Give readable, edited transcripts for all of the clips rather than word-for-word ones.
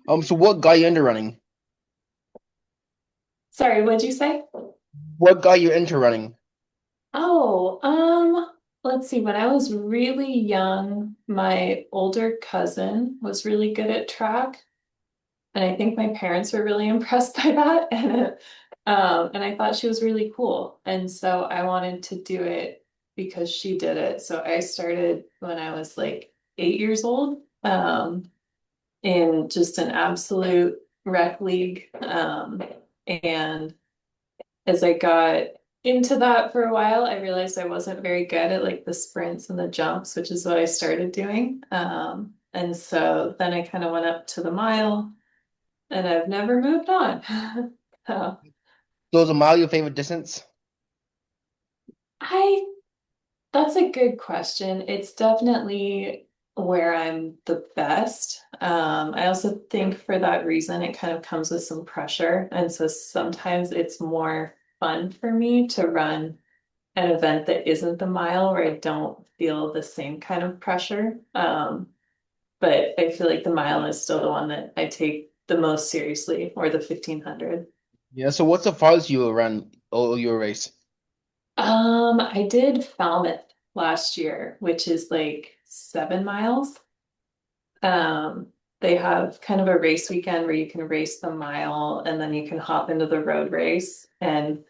So what got you into running? Sorry, what'd you say? What got you into running? Oh, let's see. When I was really young, my older cousin was really good at track, and I think my parents were really impressed by that. And I thought she was really cool, and so I wanted to do it because she did it. So I started when I was like 8 years old, in just an absolute rec league, and as I got into that for a while, I realized I wasn't very good at like the sprints and the jumps, which is what I started doing. And so then I kind of went up to the mile and I've never moved on. So So is a mile your favorite distance? I, that's a good question. It's definitely where I'm the best. I also think for that reason, it kind of comes with some pressure. And so sometimes it's more fun for me to run an event that isn't the mile where I don't feel the same kind of pressure. But I feel like the mile is still the one that I take the most seriously, or the 1500. Yeah. So what's the farthest you will run or your race? I did Falmouth last year, which is like 7 miles. Um, they have kind of a race weekend where you can race the mile and then you can hop into the road race. And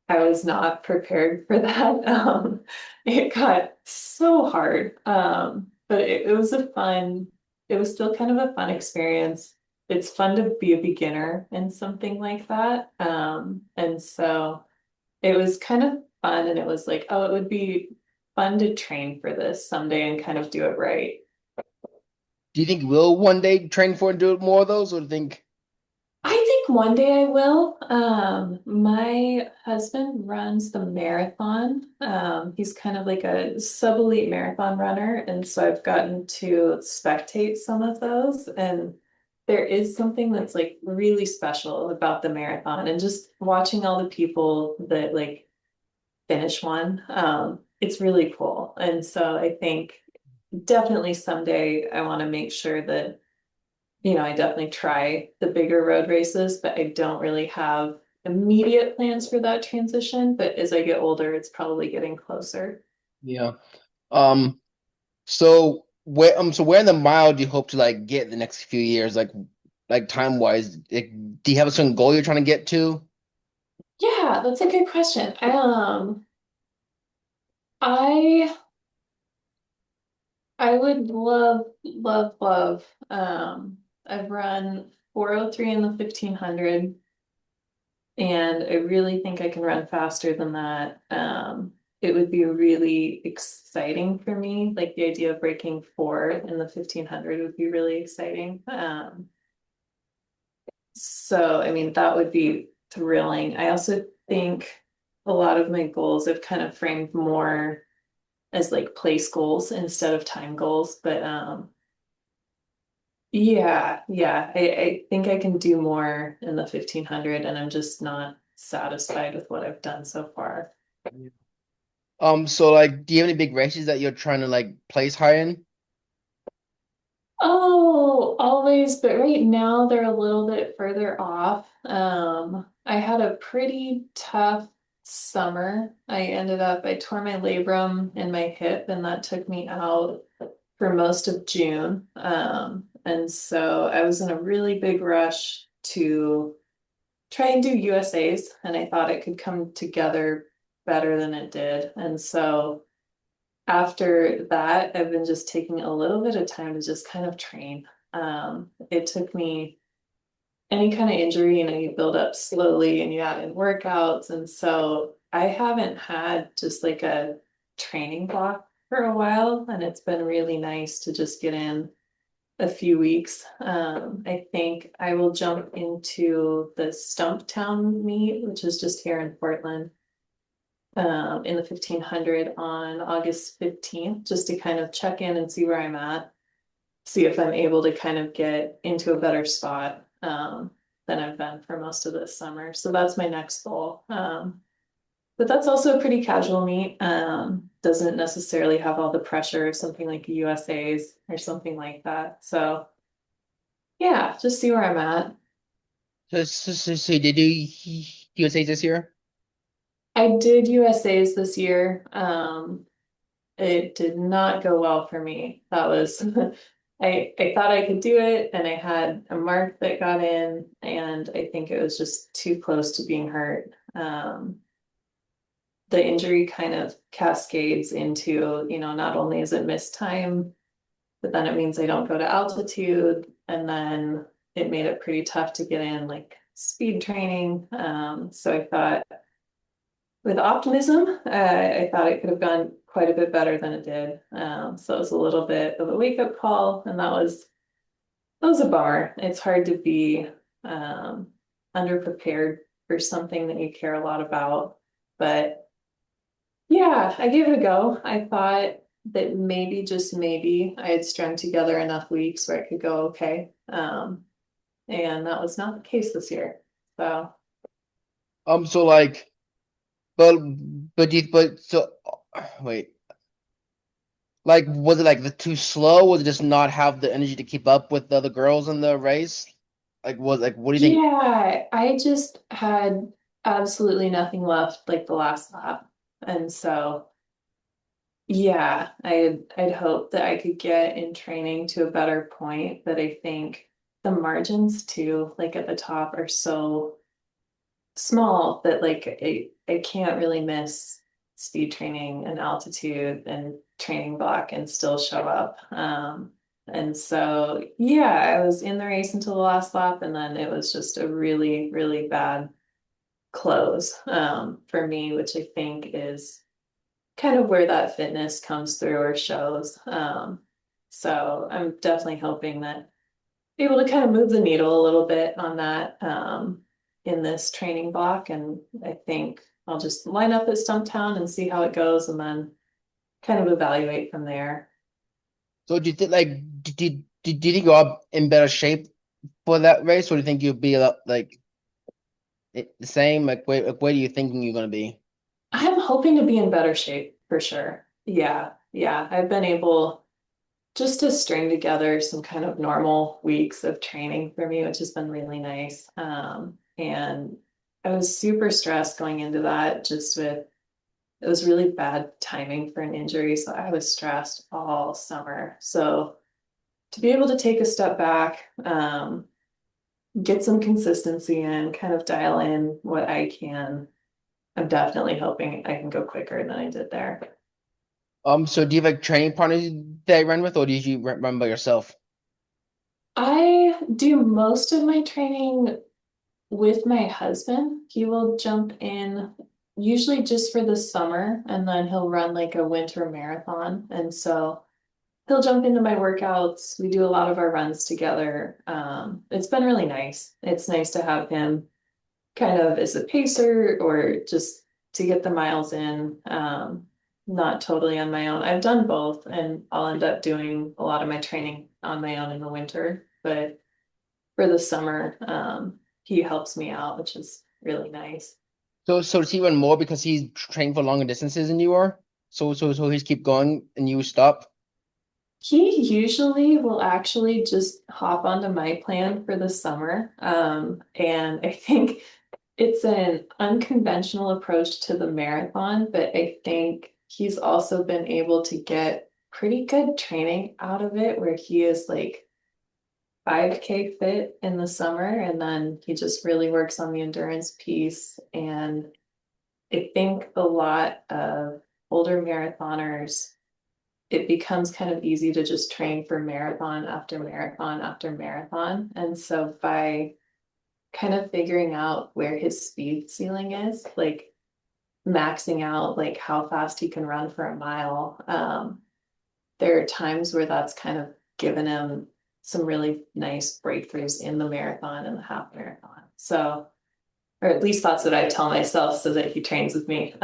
I was not prepared for that. It got so hard. But it was it was still kind of a fun experience. It's fun to be a beginner in something like that. And so it was kind of fun, and it was like, oh, it would be fun to train for this someday and kind of do it right. Do you think you will one day train for and do more of those, or do you think? I think one day I will. My husband runs the marathon. He's kind of like a sub-elite marathon runner, and so I've gotten to spectate some of those. And there is something that's like really special about the marathon, and just watching all the people that like finish one. It's really cool. And so I think definitely someday I want to make sure that I definitely try the bigger road races, but I don't really have immediate plans for that transition. But as I get older, it's probably getting closer. Yeah. Um. So where in the mile do you hope to like get the next few years, like time wise? Like, do you have a certain goal you're trying to get to? Yeah, that's a good question. I I would love, love, love. I've run 403 in the 1500, and I really think I can run faster than that. It would be really exciting for me. Like the idea of breaking four in the 1500 would be really exciting. So, I mean, that would be thrilling. I also think a lot of my goals I've kind of framed more as like place goals instead of time goals. But yeah, I think I can do more in the 1500, and I'm just not satisfied with what I've done so far. So like, do you have any big races that you're trying to like place high in? Oh, always, but right now they're a little bit further off. I had a pretty tough summer. I tore my labrum in my hip, and that took me out for most of June. And so I was in a really big rush to try and do USAs, and I thought it could come together better than it did. And so after that, I've been just taking a little bit of time to just kind of train. It took me any kind of injury, you build up slowly and you add in workouts. And so I haven't had just like a training block for a while, and it's been really nice to just get in a few weeks. I think I will jump into the Stumptown meet, which is just here in Portland, in the 1500 on August 15th, just to kind of check in and see where I'm at, see if I'm able to kind of get into a better spot than I've been for most of this summer. So that's my next goal. But that's also a pretty casual meet. Doesn't necessarily have all the pressure of something like USA's or something like that. So Yeah, just see where I'm at. So did you USA this year? I did USA's this year. It did not go well for me. That was I thought I could do it, and I had a mark that got in, and I think it was just too close to being hurt. The injury kind of cascades into, not only is it missed time, but then it means I don't go to altitude, and then it made it pretty tough to get in like speed training. So I thought with optimism, I thought it could have gone quite a bit better than it did. So it was a little bit of a wake up call, and that was a bummer. It's hard to be um, underprepared for something that you care a lot about, but yeah, I gave it a go. I thought that maybe, just maybe, I had strung together enough weeks where it could go okay. And that was not the case this year. So, So like, but but so wait, like was it like the too slow? Was it just not have the energy to keep up with the other girls in the race? Like what do you think? yeah, I just had absolutely nothing left like the last lap. And so, yeah, I'd hoped that I could get in training to a better point, but I think the margins too, like at the top, are so small that like I can't really miss speed training and altitude and training block and still show up. And so yeah, I was in the race until the last lap, and then it was just a really, really bad close for me, which I think is kind of where that fitness comes through or shows. So I'm definitely hoping that able to kind of move the needle a little bit on that in this training block. And I think I'll just line up at Stumptown and see how it goes, and then kind of evaluate from there. So do you think like did you go up in better shape for that race, or do you think you'll be like the same? Like where do you thinking you're gonna be? I'm hoping to be in better shape for sure. Yeah, yeah. I've been able just to string together some kind of normal weeks of training for me, which has been really nice. And I was super stressed going into that, just with it was really bad timing for an injury. So I was stressed all summer. So to be able to take a step back, get some consistency in, kind of dial in what I can, I'm definitely hoping I can go quicker than I did there. So do you have like training partners that you run with, or do you run by yourself? I do most of my training with my husband. He will jump in usually just for the summer, and then he'll run like a winter marathon. And so he'll jump into my workouts. We do a lot of our runs together. It's been really nice. It's nice to have him kind of as a pacer or just to get the miles in. Not totally on my own. I've done both, and I'll end up doing a lot of my training on my own in the winter. But for the summer, he helps me out, which is really nice. So does he run more because he's trained for longer distances than you are? So he's keep going and you stop? He usually will actually just hop onto my plan for the summer. And I think it's an unconventional approach to the marathon, but I think he's also been able to get pretty good training out of it, where he is like 5K fit in the summer, and then he just really works on the endurance piece. And I think a lot of older marathoners, it becomes kind of easy to just train for marathon after marathon after marathon. And so by kind of figuring out where his speed ceiling is, like maxing out like how fast he can run for a mile, there are times where that's kind of given him some really nice breakthroughs in the marathon and the half marathon. So, or at least that's what I tell myself so that he trains with me.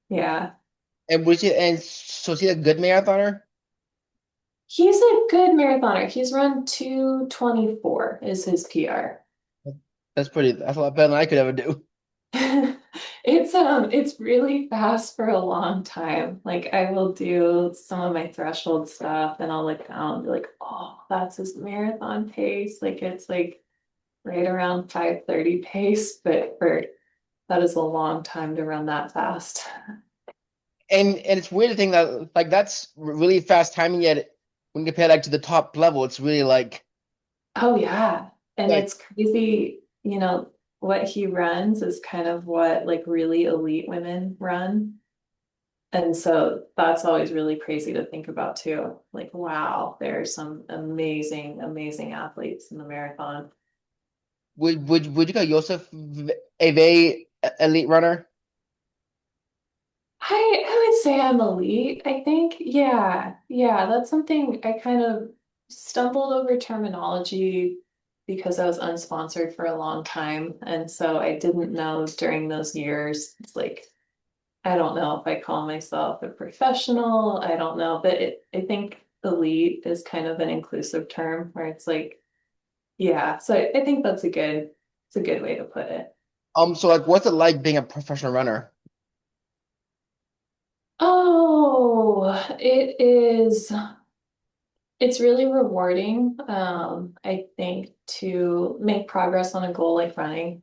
Yeah. And so is he a good marathoner? He's a good marathoner. He's run 2:24 is his PR. That's a lot better than I could ever do. It's really fast for a long time. Like I will do some of my threshold stuff and I'll look down and be like, oh, that's his marathon pace. Like it's like right around 5:30 pace, but for that is a long time to run that fast. And it's weird to think that like that's really fast timing, yet when compared like to the top level, it's really Oh yeah. And like it's crazy, what he runs is kind of what like really elite women run. And so that's always really crazy to think about too. Like, wow, there are some amazing, amazing athletes in the marathon. would you call Joseph a very elite runner? I would say I'm elite, I think. Yeah. Yeah, that's something I kind of stumbled over terminology because I was unsponsored for a long time. And so I didn't know during those years, it's like I don't know if I call myself a professional. I don't know, but I think elite is kind of an inclusive term where it's like, yeah. So I think it's a good way to put it. So like what's it like being a professional runner? Oh, it's really rewarding. I think to make progress on a goal like running.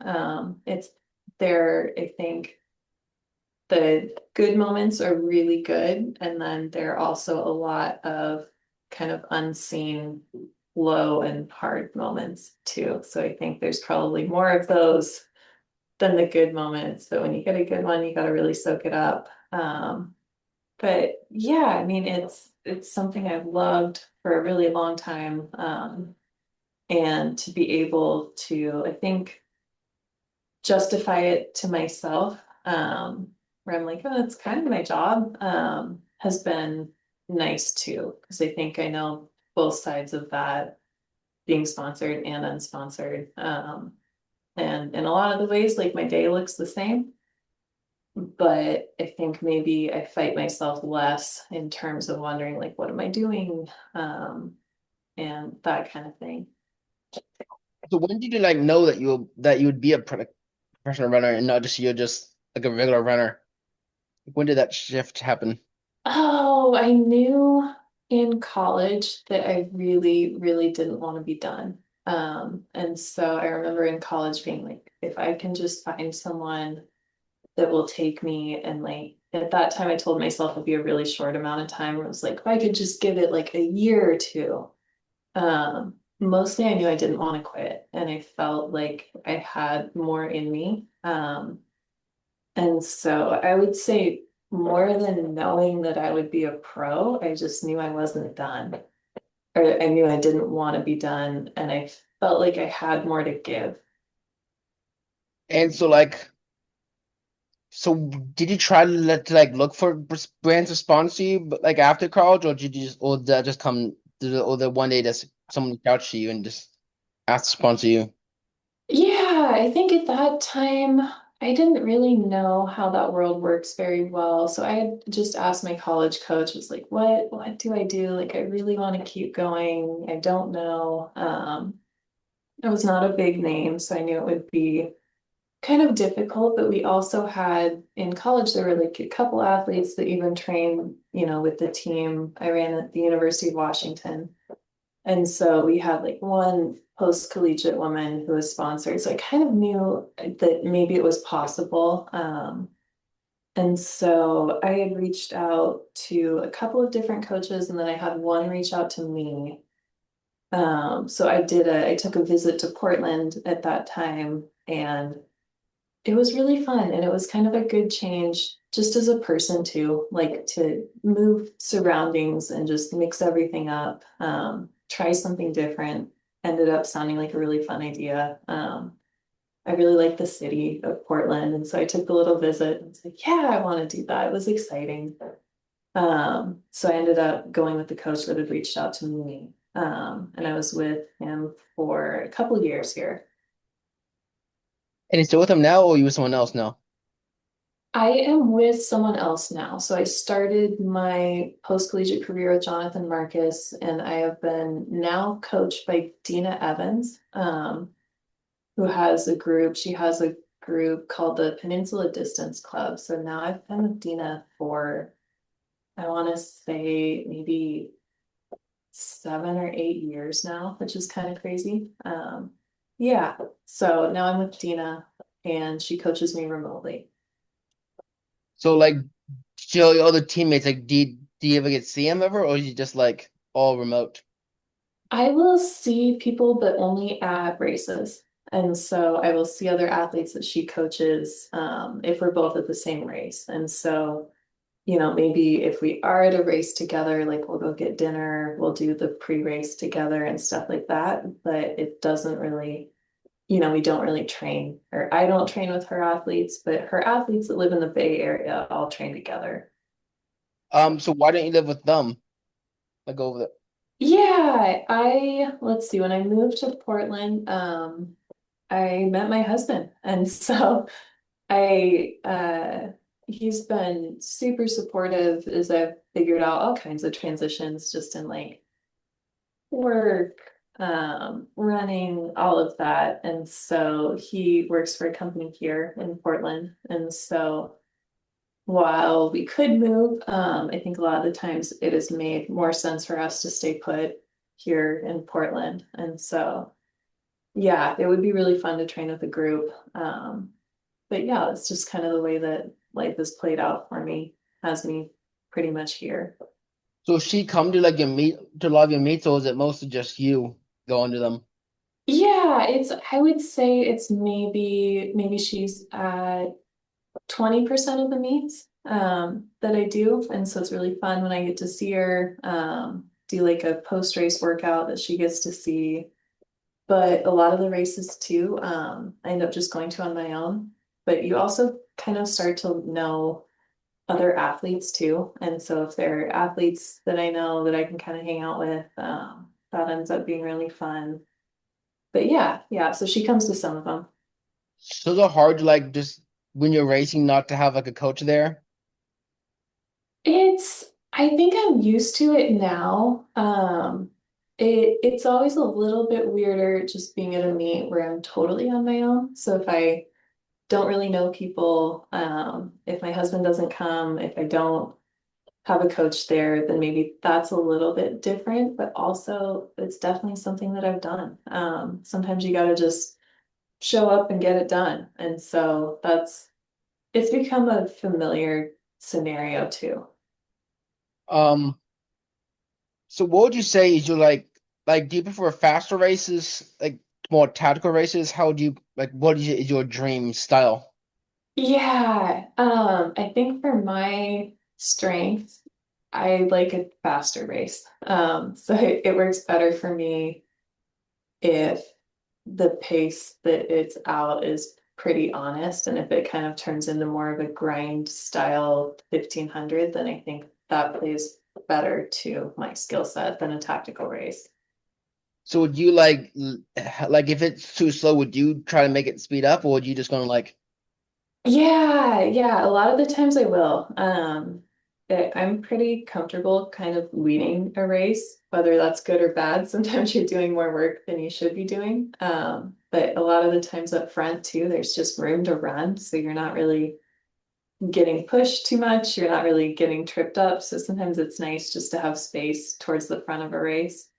It's there, I think the good moments are really good. And then there are also a lot of kind of unseen low and hard moments too. So I think there's probably more of those than the good moments. But when you get a good one, you got to really soak it up. But yeah, I mean, it's something I've loved for a really long time. And to be able to, I think, justify it to myself, where I'm like, oh, it's kind of my job, has been nice too, because I think I know both sides of that, being sponsored and unsponsored. And in a lot of the ways, like my day looks the same, but I think maybe I fight myself less in terms of wondering, like, what am I doing? And that kind of thing. So when did you like know that you would be a professional runner and not just you're just like a regular runner? When did that shift happen? Oh, I knew in college that I really, really didn't want to be done. And so I remember in college being like, if I can just find someone that will take me and like at that time I told myself it'd be a really short amount of time. It was like, if I could just give it like a year or two. Mostly I knew I didn't want to quit and I felt like I had more in me. And so I would say more than knowing that I would be a pro, I just knew I wasn't done, or I knew I didn't want to be done, and I felt like I had more to give. And so like so did you try to like look for brands to sponsor you but like after college, or did you just or did that just come or the one day that someone reached out to you and just asked to sponsor you? Yeah, I think at that time I didn't really know how that world works very well. So I had just asked my college coach, was like, what do I do? Like I really want to keep going. I don't know. It was not a big name, so I knew it would be kind of difficult, but we also had in college, there were like a couple athletes that even trained, with the team I ran at the University of Washington. And so we had like one post collegiate woman who was sponsored. So I kind of knew that maybe it was possible. And so I had reached out to a couple of different coaches, and then I had one reach out to me. So I took a visit to Portland at that time, and it was really fun and it was kind of a good change just as a person too, like to move surroundings and just mix everything up, try something different. Ended up sounding like a really fun idea. I really like the city of Portland, and so I took a little visit and was like, yeah, I want to do that. It was exciting. So I ended up going with the coach that had reached out to me. And I was with him for a couple of years here. And you still with them now, or you with someone else now? I am with someone else now. So I started my post-collegiate career with Jonathan Marcus, and I have been now coached by Dina Evans, who has a group. She has group called the Peninsula Distance Club. So now I've been with Dina for, I want to say maybe 7 or 8 years now, which is kind of crazy. Yeah, so now I'm with Dina and she coaches me remotely. So like, show your other teammates like, do you ever get to see them ever, or is it just like all remote? I will see people, but only at races. And so I will see other athletes that she coaches if we're both at the same race. And so, maybe if we are at a race together, like we'll go get dinner, we'll do the pre-race together and stuff like that. But it doesn't really, we don't really train, or I don't train with her athletes, but her athletes that live in the Bay Area all train together. So why don't you live with them? Like over there. Yeah, let's see, when I moved to Portland, I met my husband. And so I he's been super supportive as I've figured out all kinds of transitions just in like work, running, all of that. And so he works for a company here in Portland. And so while we could move, I think a lot of the times it has made more sense for us to stay put here in Portland. And so yeah, it would be really fun to train with a group. But yeah, it's just kind of the way that life has played out for me, has me pretty much here. So she come to like your meet to a lot of your meets, or is it mostly just you going to them? Yeah, I would say it's maybe she's at 20% of the meets that I do. And so it's really fun when I get to see her, do like a post-race workout that she gets to see. But a lot of the races too, I end up just going to on my own. But you also kind of start to know other athletes too. And so if there are athletes that I know that I can kind of hang out with, that ends up being really fun. But yeah, yeah. So she comes to some of them. So is it hard to like just when you're racing not to have like a coach there? I think I'm used to it now. It's always a little bit weirder just being at a meet where I'm totally on my own. So if I don't really know people, if my husband doesn't come, if I don't have a coach there, then maybe that's a little bit different, but also it's definitely something that I've done. Sometimes you got to just show up and get it done. And so it's become a familiar scenario too. Um, so what would you say is your like do you prefer faster races, like more tactical races? How do you like what is your dream style? Yeah, I think for my strength, I like a faster race. So it works better for me if the pace that it's out is pretty honest. And if it kind of turns into more of a grind style 1500, then I think that plays better to my skill set than a tactical race. So would you like if it's too slow, would you try to make it speed up, or would you just gonna like Yeah, yeah, a lot of the times I will. I'm pretty comfortable kind of leading a race, whether that's good or bad. Sometimes you're doing more work than you should be doing. But a lot of the times up front too, there's just room to run. So you're not really getting pushed too much. You're not really getting tripped up. So sometimes it's nice just to have space towards the front of a race.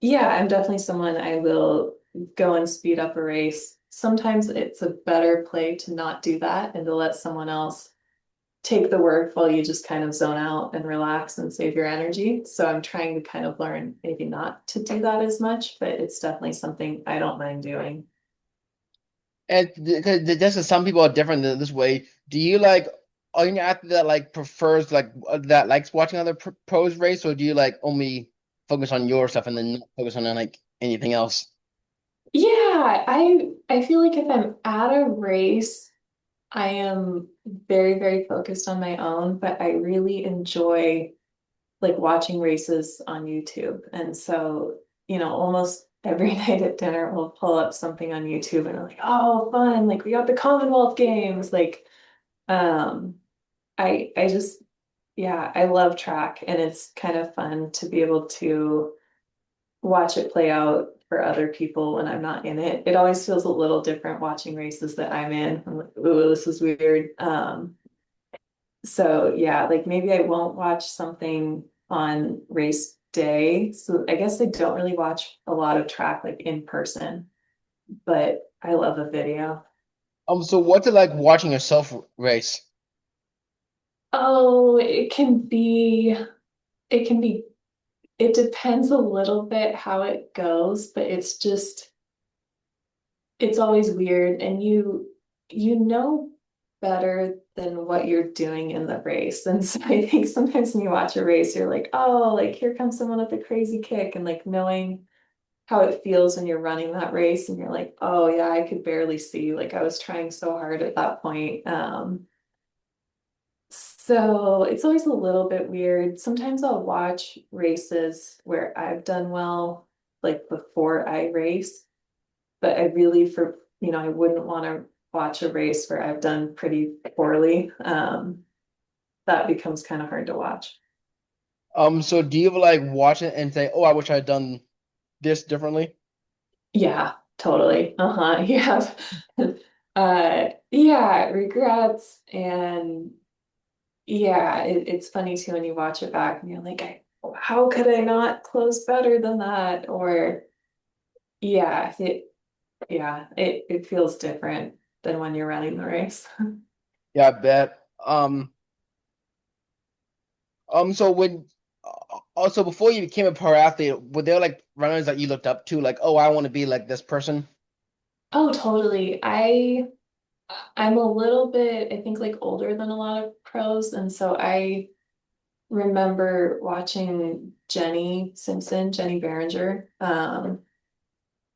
Yeah, I'm definitely someone I will go and speed up a race. Sometimes it's a better play to not do that and to let someone else take the work while you just kind of zone out and relax and save your energy. So I'm trying to kind of learn maybe not to do that as much, but it's definitely something I don't mind doing. and because just some people are different than this way. Do you like are you an athlete that like prefers like that likes watching other pros race, or do you like only focus on your stuff and then not focus on like anything else? Yeah, I feel like if I'm at a race, I am very, very focused on my own, but I really enjoy like watching races on YouTube. And so, almost every night at dinner, we'll pull up something on YouTube and we're like, oh, fun. Like we got the Commonwealth Games. Like, um, I just, yeah, I love track and it's kind of fun to be able to watch it play out for other people when I'm not in it. It always feels a little different watching races that I'm in. I'm like, ooh, this is weird. So yeah, like maybe I won't watch something on race day. So I guess I don't really watch a lot of track like in person, but I love a video. So what's it like watching yourself race? Oh, it can be, it depends a little bit how it goes, but it's just, it's always weird. And you know better than what you're doing in the race. And so I think sometimes when you watch a race, you're like, oh, like here comes someone with a crazy kick, and like knowing how it feels when you're running that race and you're like, oh yeah, I could barely see. Like I was trying so hard at that point. So it's always a little bit weird. Sometimes I'll watch races where I've done well, like before I race, but I really, I wouldn't want to watch a race where I've done pretty poorly. That becomes kind of hard to watch. So do you ever like watch it and say, "Oh, I wish I had done this differently"? Yeah, totally. Uh-huh. Yeah. Yeah, regrets and yeah, it's funny too when you watch it back and you're like, how could I not close better than that? Or yeah, it feels different than when you're running the race. Yeah, I bet. So when also before you became a pro athlete, were there like runners that you looked up to, like, oh, I want to be like this person? Oh, totally. I'm a little bit, I think like older than a lot of pros, and so I remember watching Jenny Behringer,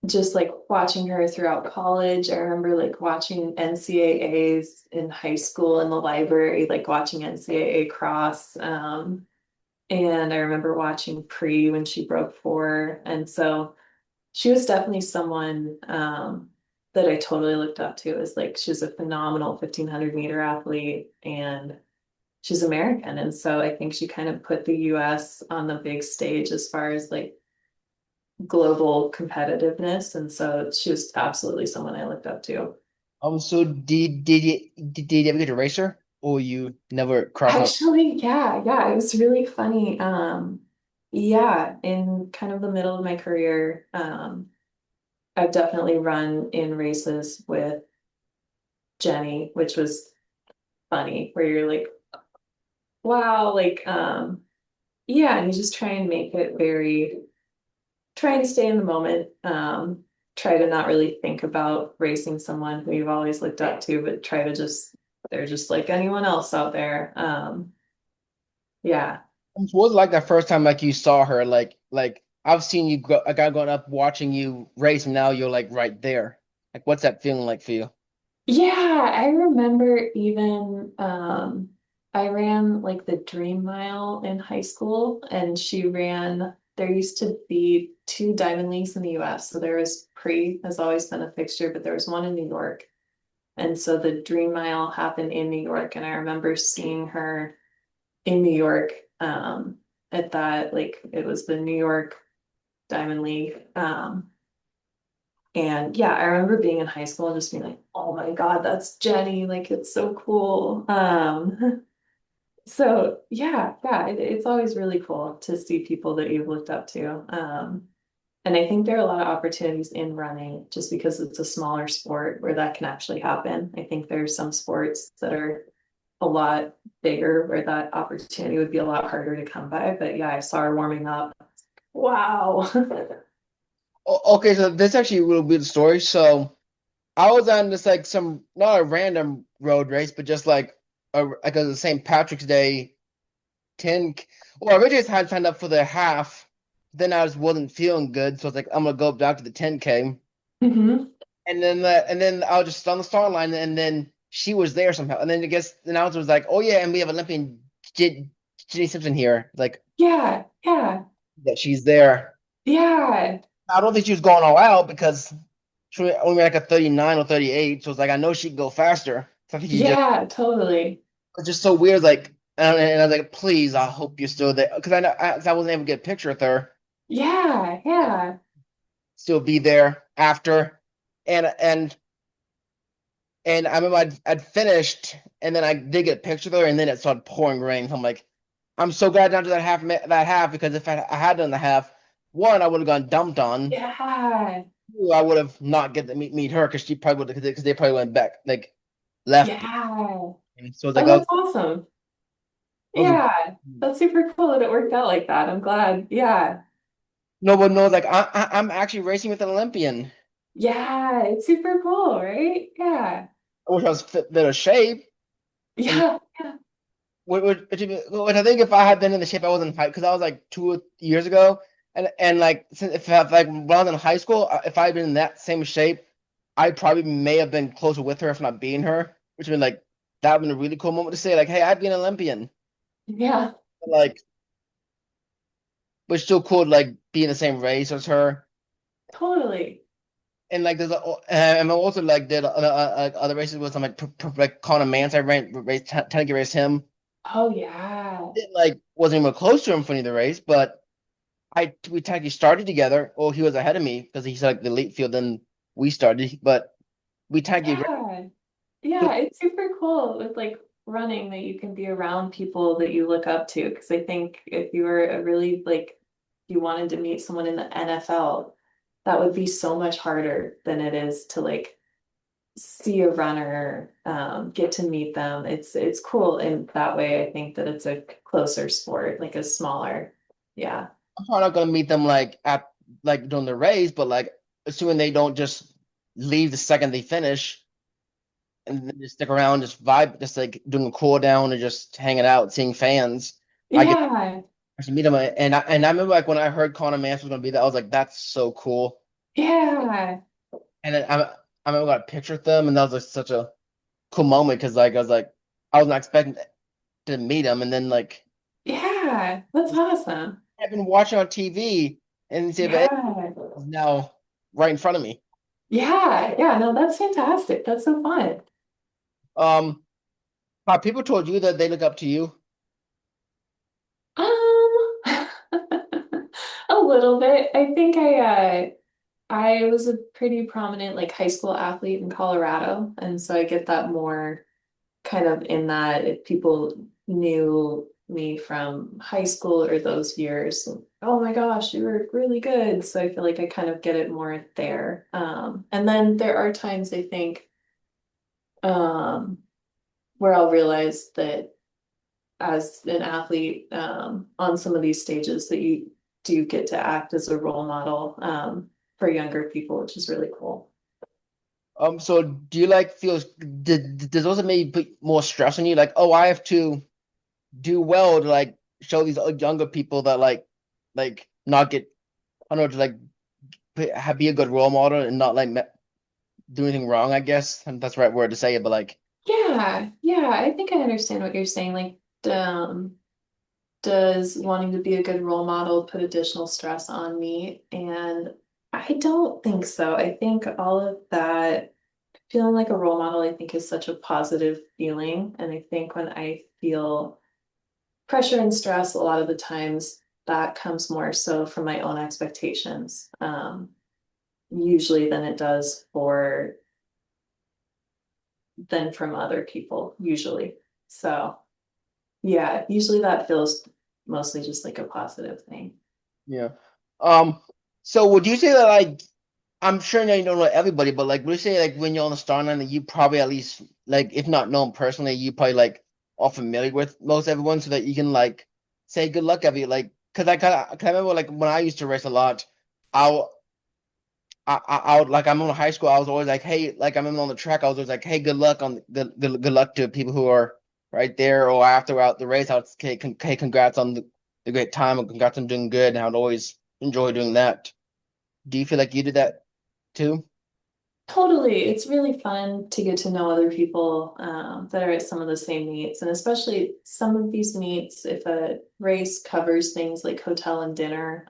just like watching her throughout college. I remember like watching NCAAs in high school in the library, like watching NCAA cross. And I remember watching Pre when she broke four. And so she was definitely someone that I totally looked up to. As like she's a phenomenal 1500-meter athlete and she's American. And so I think she kind of put the US on the big stage as far as like global competitiveness. And so she was absolutely someone I looked up to. So did you ever get to race her, or you never crossed up? Actually, yeah, it was really funny. Yeah, in kind of the middle of my career, I've definitely run in races with Jenny, which was funny, where you're like, wow, like, yeah, and you just try and make it very, trying to stay in the moment, try to not really think about racing someone who you've always looked up to, but try to just, they're just like anyone else out there. Yeah. What was it like that first time like you saw her? Like I've seen you go, a guy going up watching you race, and now you're like right there. Like what's that feeling like for you? Yeah, I remember even I ran like the Dream Mile in high school and she ran there used to be two Diamond Leagues in the US. So there was Pre has always been a fixture, but there was one in New York. And so the Dream Mile happened in New York and I remember seeing her in New York at that like it was the New York Diamond League. And yeah, I remember being in high school and just being like, oh my God, that's Jenny. Like it's so cool. So yeah, it's always really cool to see people that you've looked up to. And I think there are a lot of opportunities in running just because it's a smaller sport where that can actually happen. I think there's some sports that are a lot bigger where that opportunity would be a lot harder to come by. But yeah, I saw her warming up. Wow. Okay, so this actually will be the story. So I was on this like some not a random road race, but just like a St. Patrick's Day 10. Well, originally I had signed up for the half. Then I just wasn't feeling good, so I was like, I'm gonna go back to the 10K. Hmm. And then I was just on the start line, and then she was there somehow. And then I guess the announcer was like, "Oh yeah, and we have Olympian Jenny Simpson here." Like Yeah, that she's there. yeah. I don't think she was going all out because she only ran like a 39 or 38. So it's like I know she could go faster. So I think she just Yeah, totally. it's just so weird. Like and I was like, please, I hope you're still there because I know I wasn't able to get a picture with her. Yeah. still be there after. And I remember I'd finished, and then I did get a picture of her, and then it started pouring rain. So I'm like, I'm so glad not to that half because if I had done the half, one I would have gone dumped on. Yeah. Two, I would have not get to meet her because she probably would because they probably went back like left. Yeah. And so it's like Oh, I was, that's awesome. I was Yeah. That's super cool that it worked out like that. I'm glad. Yeah. no one knows like I'm actually racing with an Olympian. Yeah. It's super cool, right? Yeah. I wish I was fit better shape. And Yeah. Yeah. which I think if I had been in the shape I was in high, because I was like 2 years ago, and like since if I, like when I was in high school, if I had been in that same shape, I probably may have been closer with her if not being her, which would been like that would been a really cool moment to say like, hey, I'd be an Olympian, Yeah. like, but still cool to like be in the same race as her. Totally. And like and I also like did other races with some like like Conor Mance. I ran race technically raced him. Oh, yeah. Didn't like wasn't even close to him for any of the race, but we technically started together. Well, he was ahead of me because he's like the late field, then we started. But we technically Yeah. Yeah. It's super cool with like running that you can be around people that you look up to. Because I think if you were a really like, you wanted to meet someone in the NFL, that would be so much harder than it is to like see a runner, get to meet them. It's cool in that way. I think that it's a closer sport, like a smaller. Yeah. I'm probably not gonna meet them like at like during the race, but like assuming they don't just leave the second they finish and then just stick around, just vibe, just like doing a cool down and just hanging out, seeing fans. I get Yeah. to meet them, and I remember like when I heard Conor Mance was gonna be there, I was like, that's so cool. Yeah. And then I remember I got a picture with them, and that was like such a cool moment because like I was like I was not expecting to meet him, and then like Yeah. That's awesome. I've been watching on TV and see if it Yeah. is now right in front of me. Yeah. Yeah. No, that's fantastic. That's so fun. Um, have people told you that they look up to you? Um, a little bit. I think I was a pretty prominent like high school athlete in Colorado, and so I get that more kind of in that if people knew me from high school or those years, oh my gosh, you were really good. So I feel like I kind of get it more there. And then there are times I think um, where I'll realize that as an athlete on some of these stages that you do get to act as a role model for younger people, which is really cool. So do you like feels does those maybe put more stress on you? Like, oh, I have to do well to like show these younger people that like not get I don't know to like be a good role model and not like do anything wrong, I guess. And that's the right word to say it, but like Yeah, yeah, I think I understand what you're saying. Like, does wanting to be a good role model put additional stress on me? And I don't think so. I think all of that, feeling like a role model, I think is such a positive feeling. And I think when I feel pressure and stress, a lot of the times that comes more so from my own expectations, usually than it does for than from other people, usually. So yeah, usually that feels mostly just like a positive thing. yeah. Um, so would you say that like I'm sure that you don't know everybody, but like would you say like when you're on the star line that you probably at least like if not know them personally, you probably like are familiar with most everyone so that you can like say good luck every like because I remember like when I used to race a lot, I I would like I'm in high school. I was always like, hey, like I'm on the track. I was always like, hey, good luck on good luck to people who are right there. Or after out the race, I would say, hey, congrats on the great time and congrats on doing good. And I would always enjoy doing that. Do you feel like you did that too? Totally. It's really fun to get to know other people that are at some of the same meets. And especially some of these meets, if a race covers things like hotel and dinner,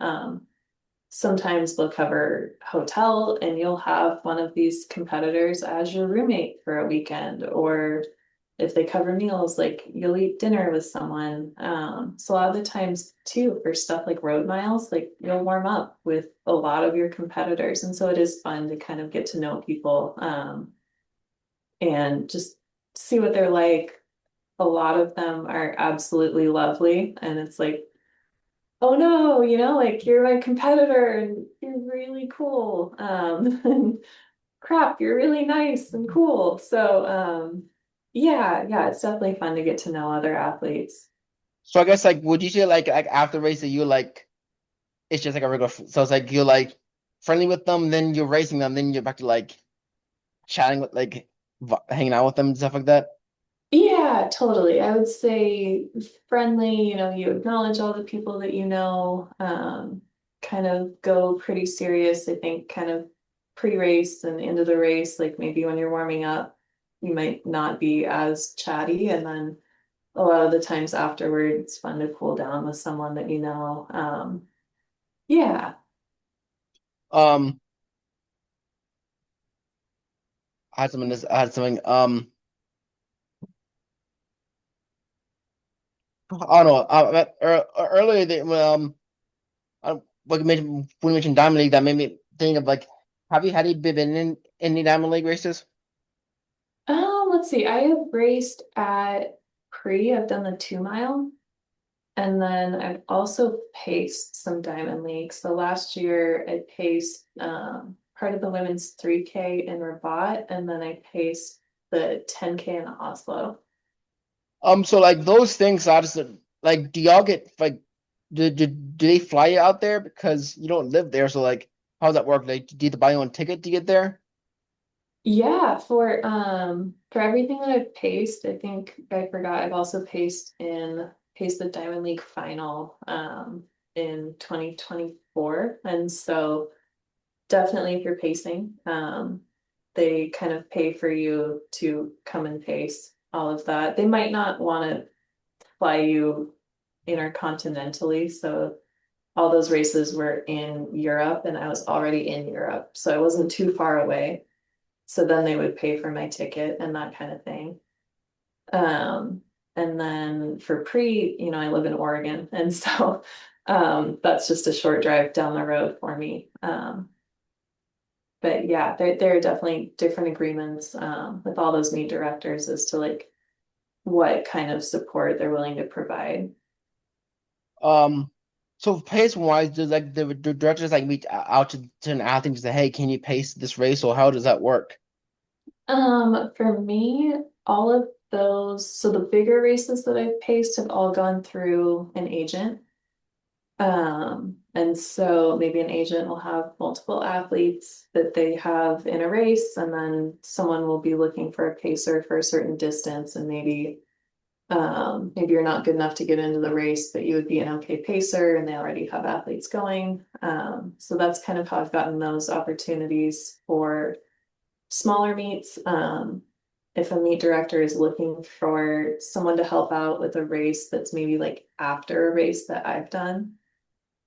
sometimes they'll cover hotel and you'll have one of these competitors as your roommate for a weekend, or if they cover meals, like you'll eat dinner with someone. So a lot of the times too, for stuff like road miles, like you'll warm up with a lot of your competitors. And so it is fun to kind of get to know people and just see what they're like. A lot of them are absolutely lovely. And it's like, oh no, like you're my competitor and you're really cool. And crap, you're really nice and cool. So, yeah, it's definitely fun to get to know other athletes. So I guess like would you say like after race that you like it's just like a regular so it's like you're like friendly with them, then you're racing them, then you're back to like chatting with like hanging out with them and stuff like that. Yeah, totally. I would say friendly, you acknowledge all the people that you know, kind of go pretty serious, I think, kind of pre-race and into the race, like maybe when you're warming up, you might not be as chatty. And then a lot of the times afterward, it's fun to cool down with someone that you know. Yeah. Um, I had something I don't know. Earlier, like you mentioned, when you mentioned Diamond League, that made me think of like, have you had any been in any Diamond League races? Let's see. I have raced at I've done the 2 mile. And then I've also paced some Diamond Leagues. So last year I paced part of the women's 3K in Rabat, and then I paced the 10K in Oslo. So like those things, I just like, do y'all get like, do they fly you out there because you don't live there? So like, how does that work? Like, do you have to buy your own ticket to get there? Yeah, for everything that I've paced, I think I forgot I've also paced the Diamond League final in 2024. And so definitely if you're pacing, they kind of pay for you to come and pace all of that. They might not want to fly you intercontinentally, so all those races were in Europe and I was already in Europe, so I wasn't too far away. So then they would pay for my ticket and that kind of thing. Um, and then for I live in Oregon, and so that's just a short drive down the road for me. But yeah, there are definitely different agreements with all those meet directors as to like what kind of support they're willing to provide. Um, so pace wise, does like the directors like reach out to an athlete and say, hey, can you pace this race, or how does that work? For me, all of those, so the bigger races that I've paced have all gone through an agent. And so maybe an agent will have multiple athletes that they have in a race, and then someone will be looking for a pacer for a certain distance, and maybe you're not good enough to get into the race, but you would be an okay pacer, and they already have athletes going. So that's kind of how I've gotten those opportunities for smaller meets. If a meet director is looking for someone to help out with a race that's maybe like after a race that I've done,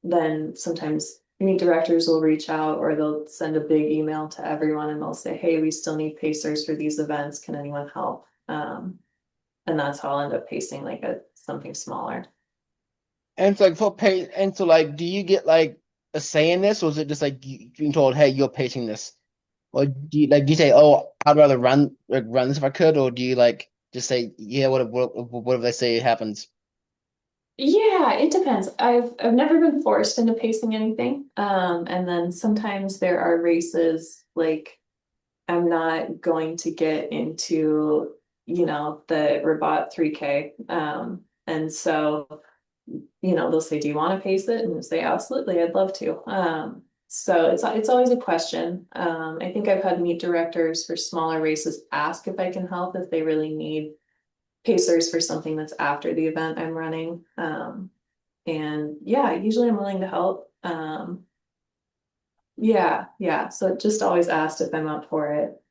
then sometimes meet directors will reach out or they'll send a big email to everyone and they'll say, hey, we still need pacers for these events. Can anyone help? And that's how I'll end up pacing like something smaller. And it's like for pay, and so like, do you get like a say in this, or is it just like you being told, hey, you're pacing this? Or do you say, oh, I'd rather run this if I could, or do you like just say, yeah, whatever they say happens? Yeah, it depends. I've never been forced into pacing anything. And then sometimes there are races like I'm not going to get into, the Rabat 3K. And so they'll say, "Do you want to pace it?" And I say, "Absolutely, I'd love to." So it's always a question. I think I've had meet directors for smaller races ask if I can help if they really need pacers for something that's after the event I'm running. And yeah, usually I'm willing to help. Yeah. So just always asked if I'm up for it.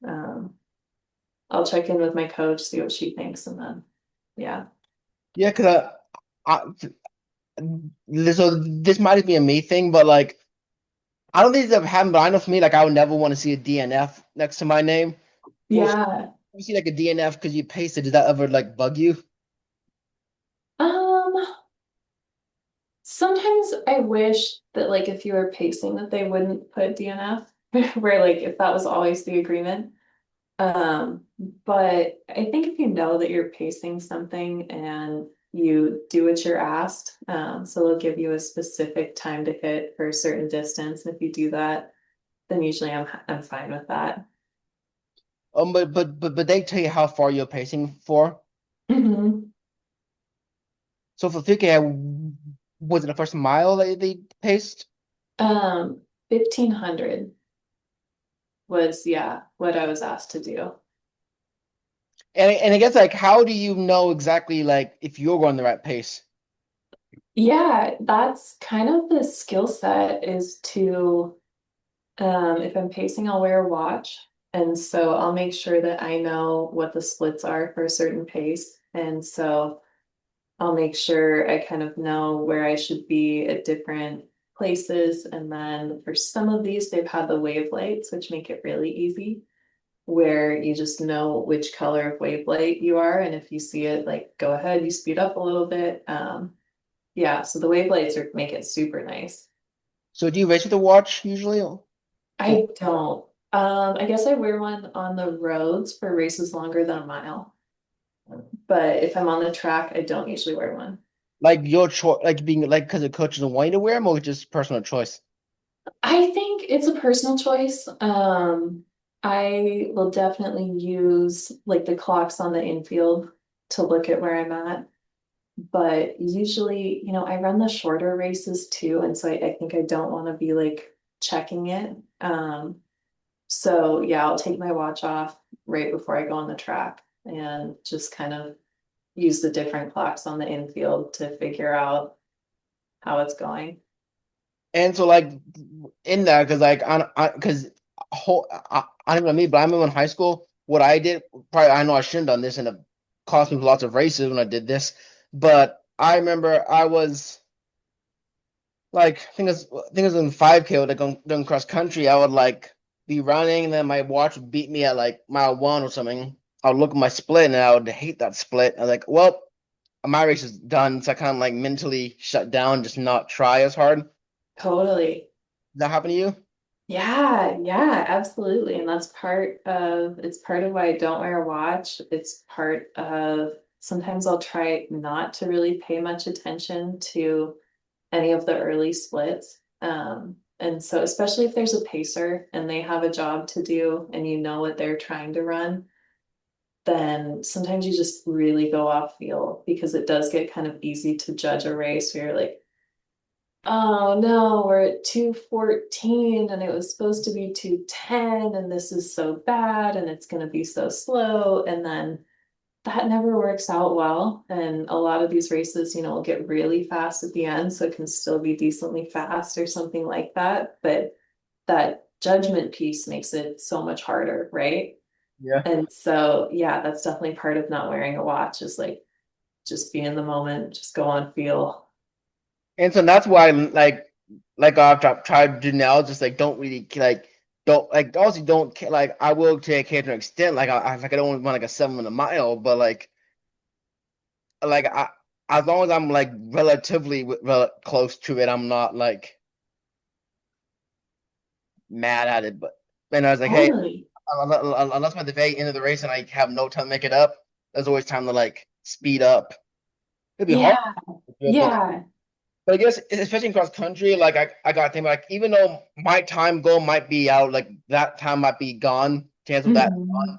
I'll check in with my coach, see what she thinks, and then yeah. Yeah, because so this might be a me thing, but like I don't think it's ever happened. But I know for me, like I would never want to see a DNF next to my name. Well, Yeah. You see like a DNF because you pasted. Did that ever like bug you? Um, Sometimes I wish that like if you were pacing that they wouldn't put DNF, where like if that was always the agreement. Um, but I think if you know that you're pacing something and you do what you're asked, so they'll give you a specific time to hit for a certain distance. And if you do that, then usually I'm fine with that. But they tell you how far you're pacing for. Mhm. So for 50K, was it the first mile that they paced? 1500 was, yeah, what I was asked to do. And I guess like how do you know exactly like if you're going the right pace? Yeah, that's kind of the skill set is to, if I'm pacing, I'll wear a watch. And so I'll make sure that I know what the splits are for a certain pace. And so I'll make sure I kind of know where I should be at different places. And then for some of these, they've had the wave lights, which make it really easy, where you just know which color of wave light you are. And if you see it, like go ahead, you speed up a little bit. Yeah, so the wave lights are make it super nice. So do you race with a watch usually? Or- I don't. I guess I wear one on the roads for races longer than a mile. But if I'm on the track, I don't usually wear one. like your choice, like being like because the coach doesn't want you to wear them, or just personal choice? I think it's a personal choice. I will definitely use like the clocks on the infield to look at where I'm at. But usually, I run the shorter races too, and so I think I don't want to be like checking it. So yeah, I'll take my watch off right before I go on the track and just kind of use the different clocks on the infield to figure out how it's going. And so like in that, because like on because whole I don't know me, but I remember in high school what I did. Probably I know I shouldn't have done this, and it cost me lots of races when I did this. But I remember I was like I think it was in 5K like going cross country. I would like be running, and then my watch would beat me at like mile one or something. I would look at my split, and I would hate that split. I was like, well, my race is done, so I kind of like mentally shut down, just not try as hard. Does Totally. that happen to you? Yeah, yeah, absolutely. And that's it's part of why I don't wear a watch. It's part of sometimes I'll try not to really pay much attention to any of the early splits. And so especially if there's a pacer and they have a job to do and you know what they're trying to run, then sometimes you just really go off feel because it does get kind of easy to judge a race where you're like, oh no, we're at 214 and it was supposed to be 210 and this is so bad and it's going to be so slow. And then that never works out well. And a lot of these races, will get really fast at the end, so it can still be decently fast or something like that. But that judgment piece makes it so much harder, right? Yeah. And so, yeah, that's definitely part of not wearing a watch is like just be in the moment, just go on feel. And so that's why like I've tried to do now, just like don't really like don't like also don't like I will take care to an extent like I don't want like a 7 minute mile, but like I as long as I'm like relatively close to it, I'm not like mad at it. But and I was like, hey, Totally. unless I'm at the very end of the race and I have no time to make it up, there's always time to like speed up. It'd be hard, Yeah. but Yeah. But I guess especially in cross country, like I got to think like even though my time goal might be out, like that time might be gone, chance of that, Mhm.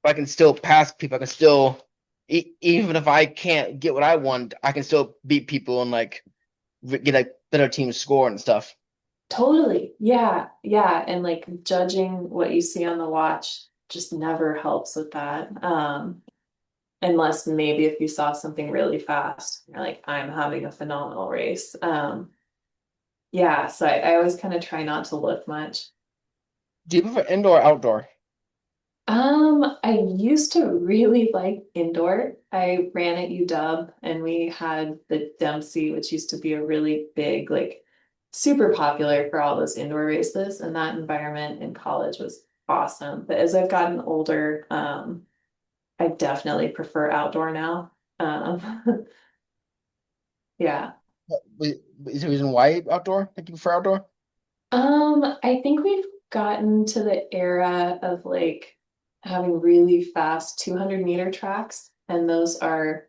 but I can still pass people. I can still even if I can't get what I want, I can still beat people and like get a better team score and stuff. Totally. Yeah. Yeah. And like judging what you see on the watch just never helps with that. Unless maybe if you saw something really fast, you're like, I'm having a phenomenal race. Yeah. So I always kind of try not to look much. Do you prefer indoor or outdoor? I used to really like indoor. I ran at UW and we had the Dempsey, which used to be a really big, like super popular for all those indoor races. And that environment in college was awesome. But as I've gotten older, I definitely prefer outdoor now. Yeah. Is there a reason why outdoor? Like you prefer outdoor? I think we've gotten to the era of like having really fast 200-meter tracks, and those are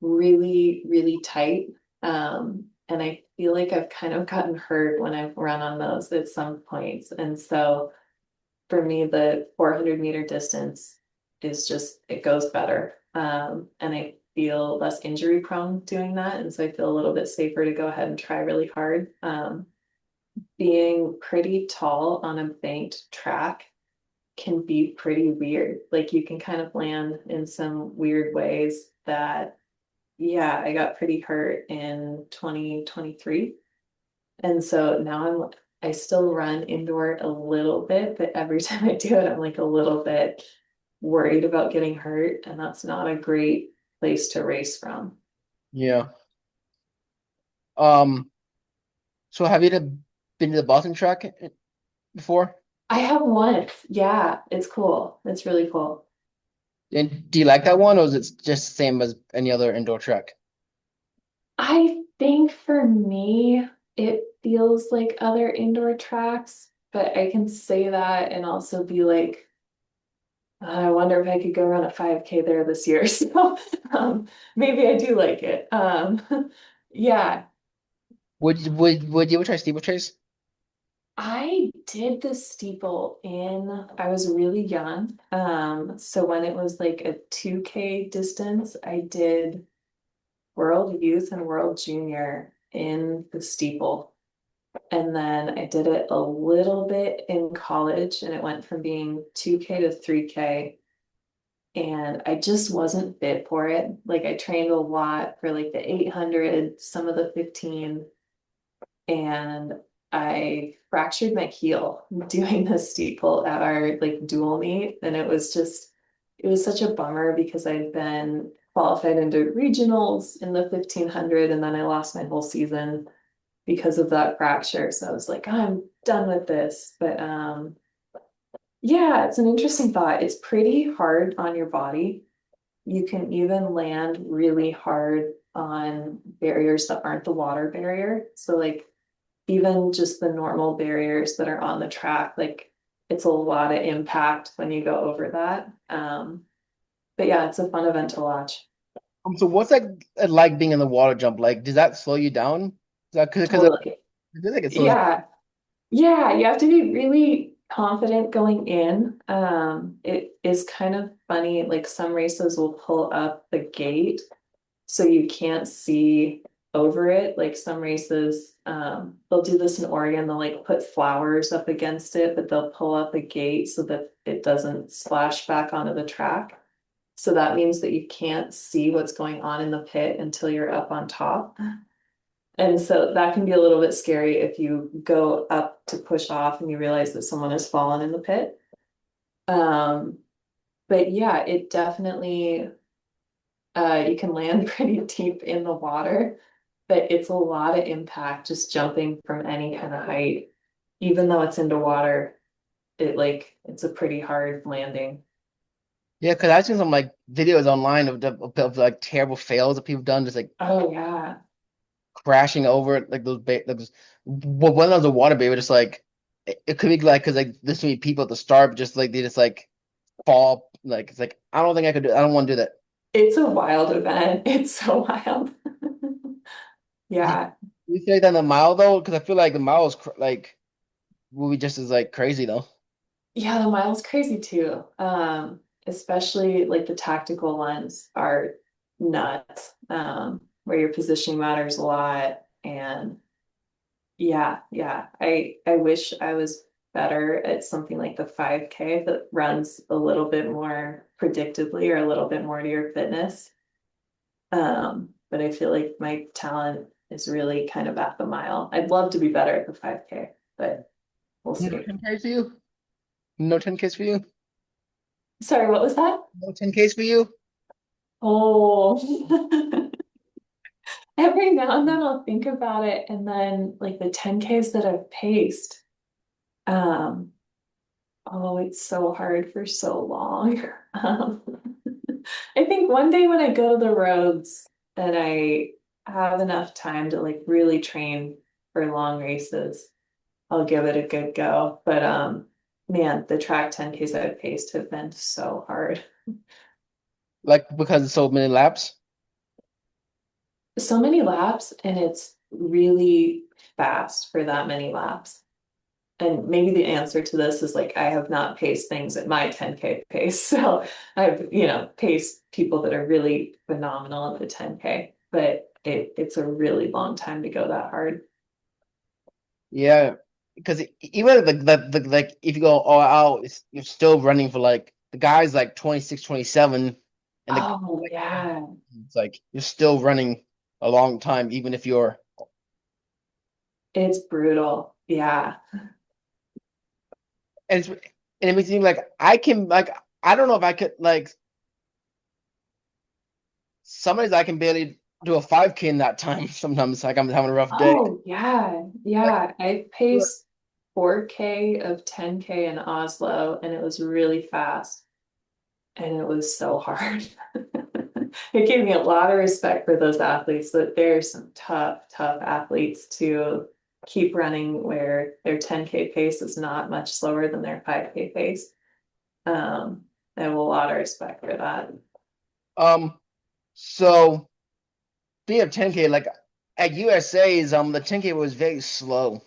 really, really tight. And I feel like I've kind of gotten hurt when I've run on those at some points. And so for me, the 400-meter distance is just, it goes better. And I feel less injury prone doing that. And so I feel a little bit safer to go ahead and try really hard. Being pretty tall on a banked track can be pretty weird. Like you can kind of land in some weird ways that, yeah, I got pretty hurt in 2023. And so now I still run indoor a little bit, but every time I do it, I'm like a little bit worried about getting hurt. And that's not a great place to race from. Yeah. Um, so have you been to the Boston track before? I have once. Yeah, it's cool. It's really cool. And do you like that one, or is it just the same as any other indoor track? I think for me, it feels like other indoor tracks, but I can say that and also be like, I wonder if I could go run a 5K there this year. So maybe I do like it. Yeah, Would you ever try steeplechase? I did the steeple I was really young. So when it was like a 2K distance, I did World Youth and World Junior in the steeple. And then I did it a little bit in college, and it went from being 2K to 3K. And I just wasn't fit for it. Like I trained a lot for like the 800, some of the 15, and I fractured my heel doing the steeple at our like dual meet. And it was such a bummer because I'd been qualified into regionals in the 1500, and then I lost my whole season because of that fracture. So I was like, I'm done with this. But yeah, it's an interesting thought. It's pretty hard on your body. You can even land really hard on barriers that aren't the water barrier. So like even just the normal barriers that are on the track, like it's a lot of impact when you go over that. But yeah, it's a fun event to watch. So what's that like being in the water jump? Like, does that slow you down? Is that because Totally. I feel like it slows. Yeah. Yeah, you have to be really confident going in. It is kind of funny, like some races will pull up the gate so you can't see over it. Like some races, they'll do this in Oregon, they'll like put flowers up against it, but they'll pull up a gate so that it doesn't splash back onto the track. So that means that you can't see what's going on in the pit until you're up on top. And so that can be a little bit scary if you go up to push off and you realize that someone has fallen in the pit. Um, but yeah, it definitely you can land pretty deep in the water, but it's a lot of impact just jumping from any kind of height. Even though it's into water, it's a pretty hard landing. Yeah, because I've seen some like videos online of like terrible fails that people have done, just like Oh yeah. crashing over it, like one of the water baby, just like it could be like because like this many people at the start, but just like they just like fall, like it's like I don't think I could do. I don't want to do that. It's a wild event. It's so wild. Do Yeah. you feel like that in the mile though? Because I feel like the mile is like will be just as like crazy though. Yeah, the mile's crazy too. Especially like the tactical ones are nuts. Where your positioning matters a lot. And yeah, yeah. I wish I was better at something like the 5K that runs a little bit more predictably or a little bit more to your fitness. But I feel like my talent is really kind of at the mile. I'd love to be better at the 5K, but we'll No see. 10Ks for you? No 10Ks for you? Sorry, what was that? No 10Ks for you? Oh, every now and then I'll think about it, and then like the 10Ks that I've paced, um, oh, it's so hard for so long. Um, I think one day when I go to the roads and I have enough time to like really train for long races, I'll give it a good go. But man, the track 10Ks I've paced have been so hard. Like because it's so many laps? So many laps and it's really fast for that many laps. And maybe the answer to this is like I have not paced things at my 10K pace. So I've, paced people that are really phenomenal at the 10K, but it's a really long time to go that hard. Yeah, because even like if you go all out, you're still running for like the guy's like 26, 27, and the Oh like yeah, it's like you're still running a long time, even if you're it's brutal. Yeah. and it's and it makes me think like I can like I don't know if I could like some days I can barely do a 5K in that time. Sometimes like I'm having a rough day. Oh yeah. Like Yeah. I paced 4K of 10K in Oslo and it was really fast and it was so hard. It gave me a lot of respect for those athletes that they're some tough, tough athletes to keep running where their 10K pace is not much slower than their 5K pace. I have a lot of respect for that. um so being of 10K like at USA's the 10K was very slow.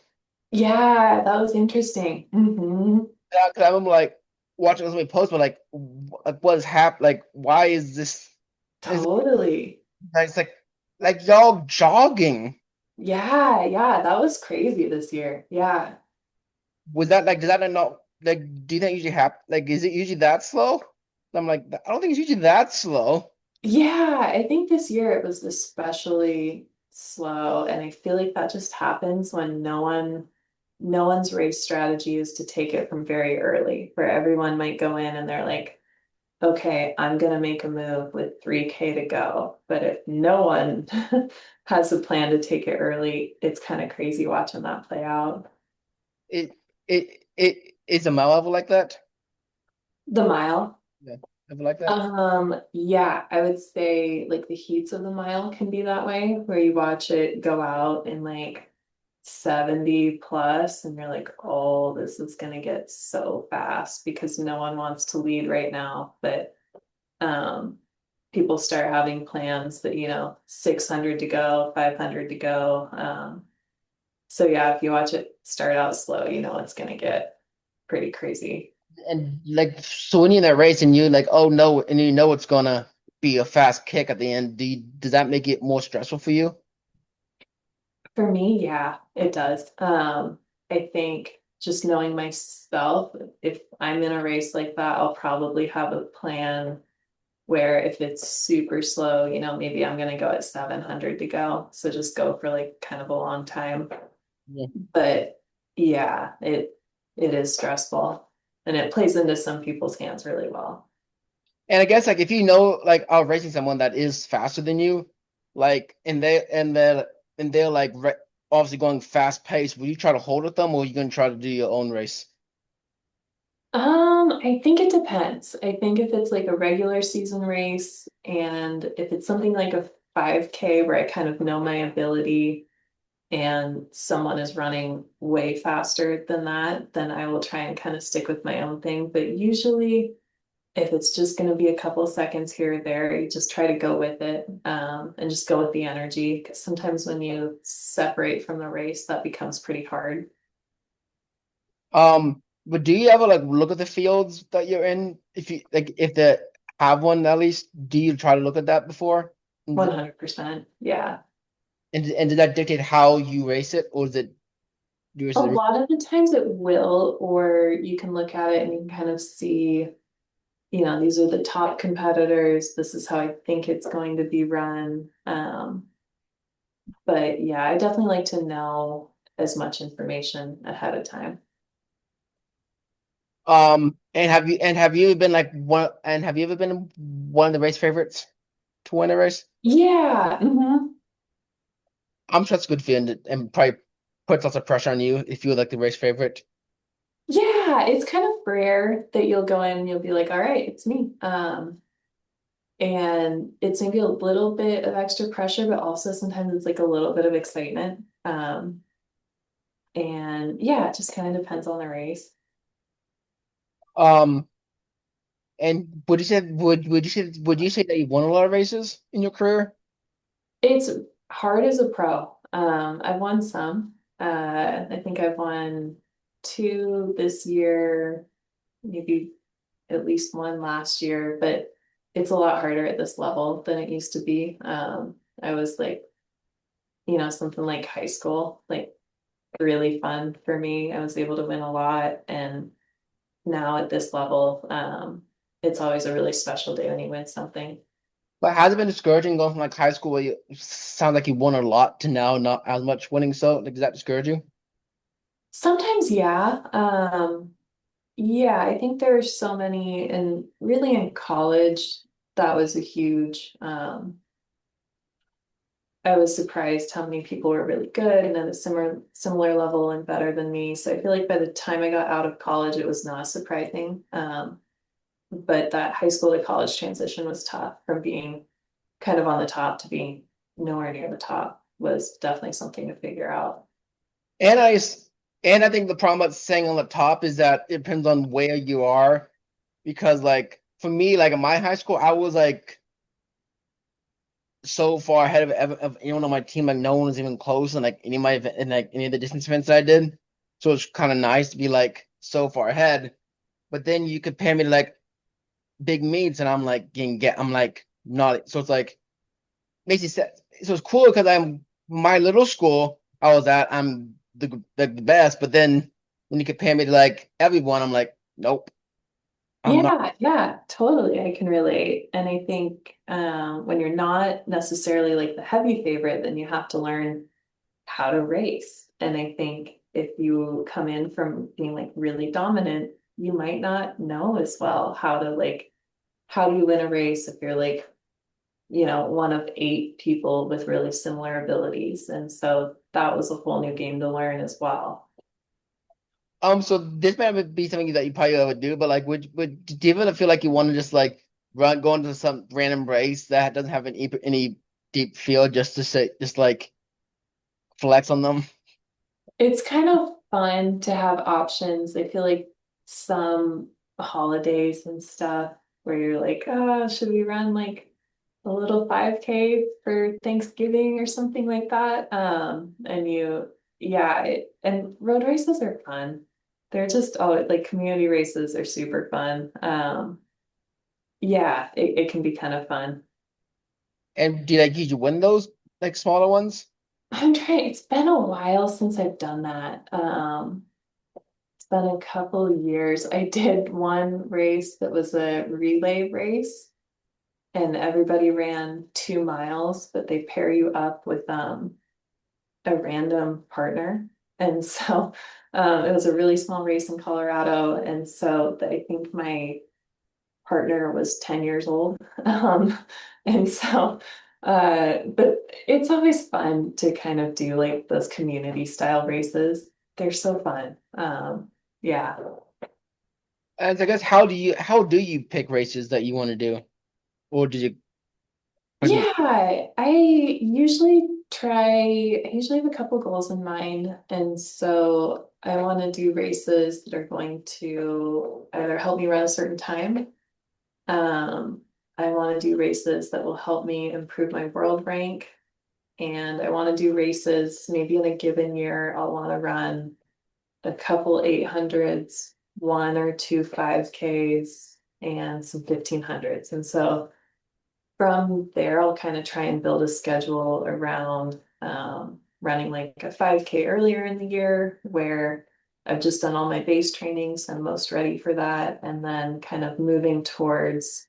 Yeah, that was interesting. Yeah, 'cause I remember like watching somebody post, but like what is happening? Like, why is this? Is Totally. it's like y'all jogging? Yeah, yeah, that was crazy this year. Yeah. Was that like? Does that not like? Do you think it usually happen? Like, is it usually that slow? I'm like, I don't think it's usually that slow. Yeah, I think this year it was especially slow, and I feel like that just happens when no one's race strategy is to take it from very early, where everyone might go in and they're like, okay, I'm gonna make a move with 3K to go. But if no one has a plan to take it early, it's kind of crazy watching that play out. It it is a mile level like that. The mile. Yeah, level like that. Yeah, I would say like the heats of the mile can be that way, where you watch it go out in like 70 plus, and you're like, oh, this is gonna get so fast because no one wants to lead right now. But um, people start having plans that, 600 to go, 500 to go. So yeah, if you watch it start out slow, it's gonna get pretty crazy. And like, so when you're in that race and you're like, oh no, and you know it's gonna be a fast kick at the end, does that make it more stressful for you? For me, yeah, it does. I think just knowing myself, if I'm in a race like that, I'll probably have a plan where if it's super slow, maybe I'm gonna go at 700 to go. So just go for like kind of a long time. Yeah. But yeah, it is stressful and it plays into some people's hands really well. And I guess like if you know like racing someone that is faster than you, like and they're like obviously going fast pace, will you try to hold with them or are you gonna try to do your own race? I think it depends. I think if it's like a regular season race and if it's something like a 5K where I kind of know my ability and someone is running way faster than that, then I will try and kind of stick with my own thing. But usually, if it's just going to be a couple seconds here or there, you just try to go with it and just go with the energy. Because sometimes when you separate from the race, that becomes pretty hard. But do you ever like look at the fields that you're in? If you like if they have one at least, do you try to look at that before? And 100%. Yeah. and did that dictate how you race it, or is it do A you lot of the times it will, or you can look at it and you can kind of see, these are the top competitors. This is how I think it's going to be run. But yeah, I definitely like to know as much information ahead of time. and have you been like one and have you ever been one of the race favorites to win a race? Yeah. I'm sure it's a good feeling and probably puts lots of pressure on you if you're like the race favorite. Yeah, it's kind of rare that you'll go in and you'll be like, all right, it's me. And it's maybe a little bit of extra pressure, but also sometimes it's like a little bit of excitement. And yeah, it just kind of depends on the race. Um, and would you say that you won a lot of races in your career? It's hard as a pro. I've won some. I think I've won two this year, maybe at least one last year, but it's a lot harder at this level than it used to be. I was like, something like high school, like really fun for me. I was able to win a lot, and now at this level, it's always a really special day when you win something. But has it been discouraging going from like high school where you sound like you won a lot to now not as much winning? So like, does that discourage you? Sometimes, yeah. Yeah, I think there's so many, and really in college, that was a huge, I was surprised how many people were really good and at a similar level and better than me. So I feel like by the time I got out of college, it was not surprising. But that high school to college transition was tough from being kind of on the top to being nowhere near the top was definitely something to figure out. And and I think the problem about staying on the top is that it depends on where you are. Because like for me, like in my high school, I was like so far ahead of anyone on my team, like no one was even close in like any of my in like any of the distance events I did. So it's kind of nice to be like so far ahead. But then you compare me to like big meets, and I'm like I'm like not. So it's like makes you sad. So it's cool because I'm my little school I was at. I'm the best, but then when you compare me to like everyone, I'm like, nope, I'm not. Yeah, yeah, totally. I can relate. And I think when you're not necessarily like the heavy favorite, then you have to learn how to race. And I think if you come in from being like really dominant, you might not know as well how to like, how do you win a race if you're like, one of eight people with really similar abilities. And so that was a whole new game to learn as well. So this might be something that you probably would do, but like, do you ever feel like you want to just like go into some random race that doesn't have any deep feel just to say, just like flex on them? It's kind of fun to have options. I feel like some holidays and stuff where you're like, oh, should we run like a little 5K for Thanksgiving or something like that? Yeah, and road races are fun. They're just, oh, like community races are super fun. Yeah, it can be kind of fun. And do you like, did you win those like smaller ones? It's been a while since I've done that. It's been a couple years. I did one race that was a relay race, and everybody ran 2 miles, but they pair you up with a random partner. And so it was a really small race in Colorado. And so I think my partner was 10 years old. And so, but it's always fun to kind of do like those community style races. They're so fun. Yeah. And I guess how do you pick races that you want to do, or did you? Or do you Yeah, I usually have a couple goals in mind. And so I want to do races that are going to either help me run a certain time. Um, I want to do races that will help me improve my world rank. And I want to do races maybe in a given year. I'll want to run a couple 800s, one or two 5Ks, and some 1500s. And so from there, I'll kind of try and build a schedule around running like a 5K earlier in the year where I've just done all my base training, so I'm most ready for that. And then kind of moving towards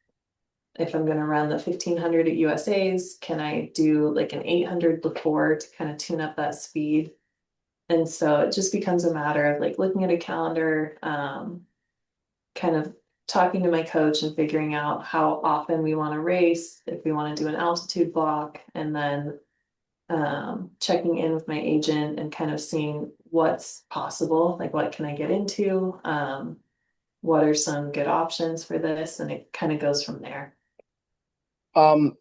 if I'm going to run the 1500 at USA's, can I do like an 800 before to kind of tune up that speed? And so it just becomes a matter of like looking at a calendar, kind of talking to my coach and figuring out how often we want to race, if we want to do an altitude block, and then checking in with my agent and kind of seeing what's possible, like what can I get into, what are some good options for this, and it kind of goes from there. Um,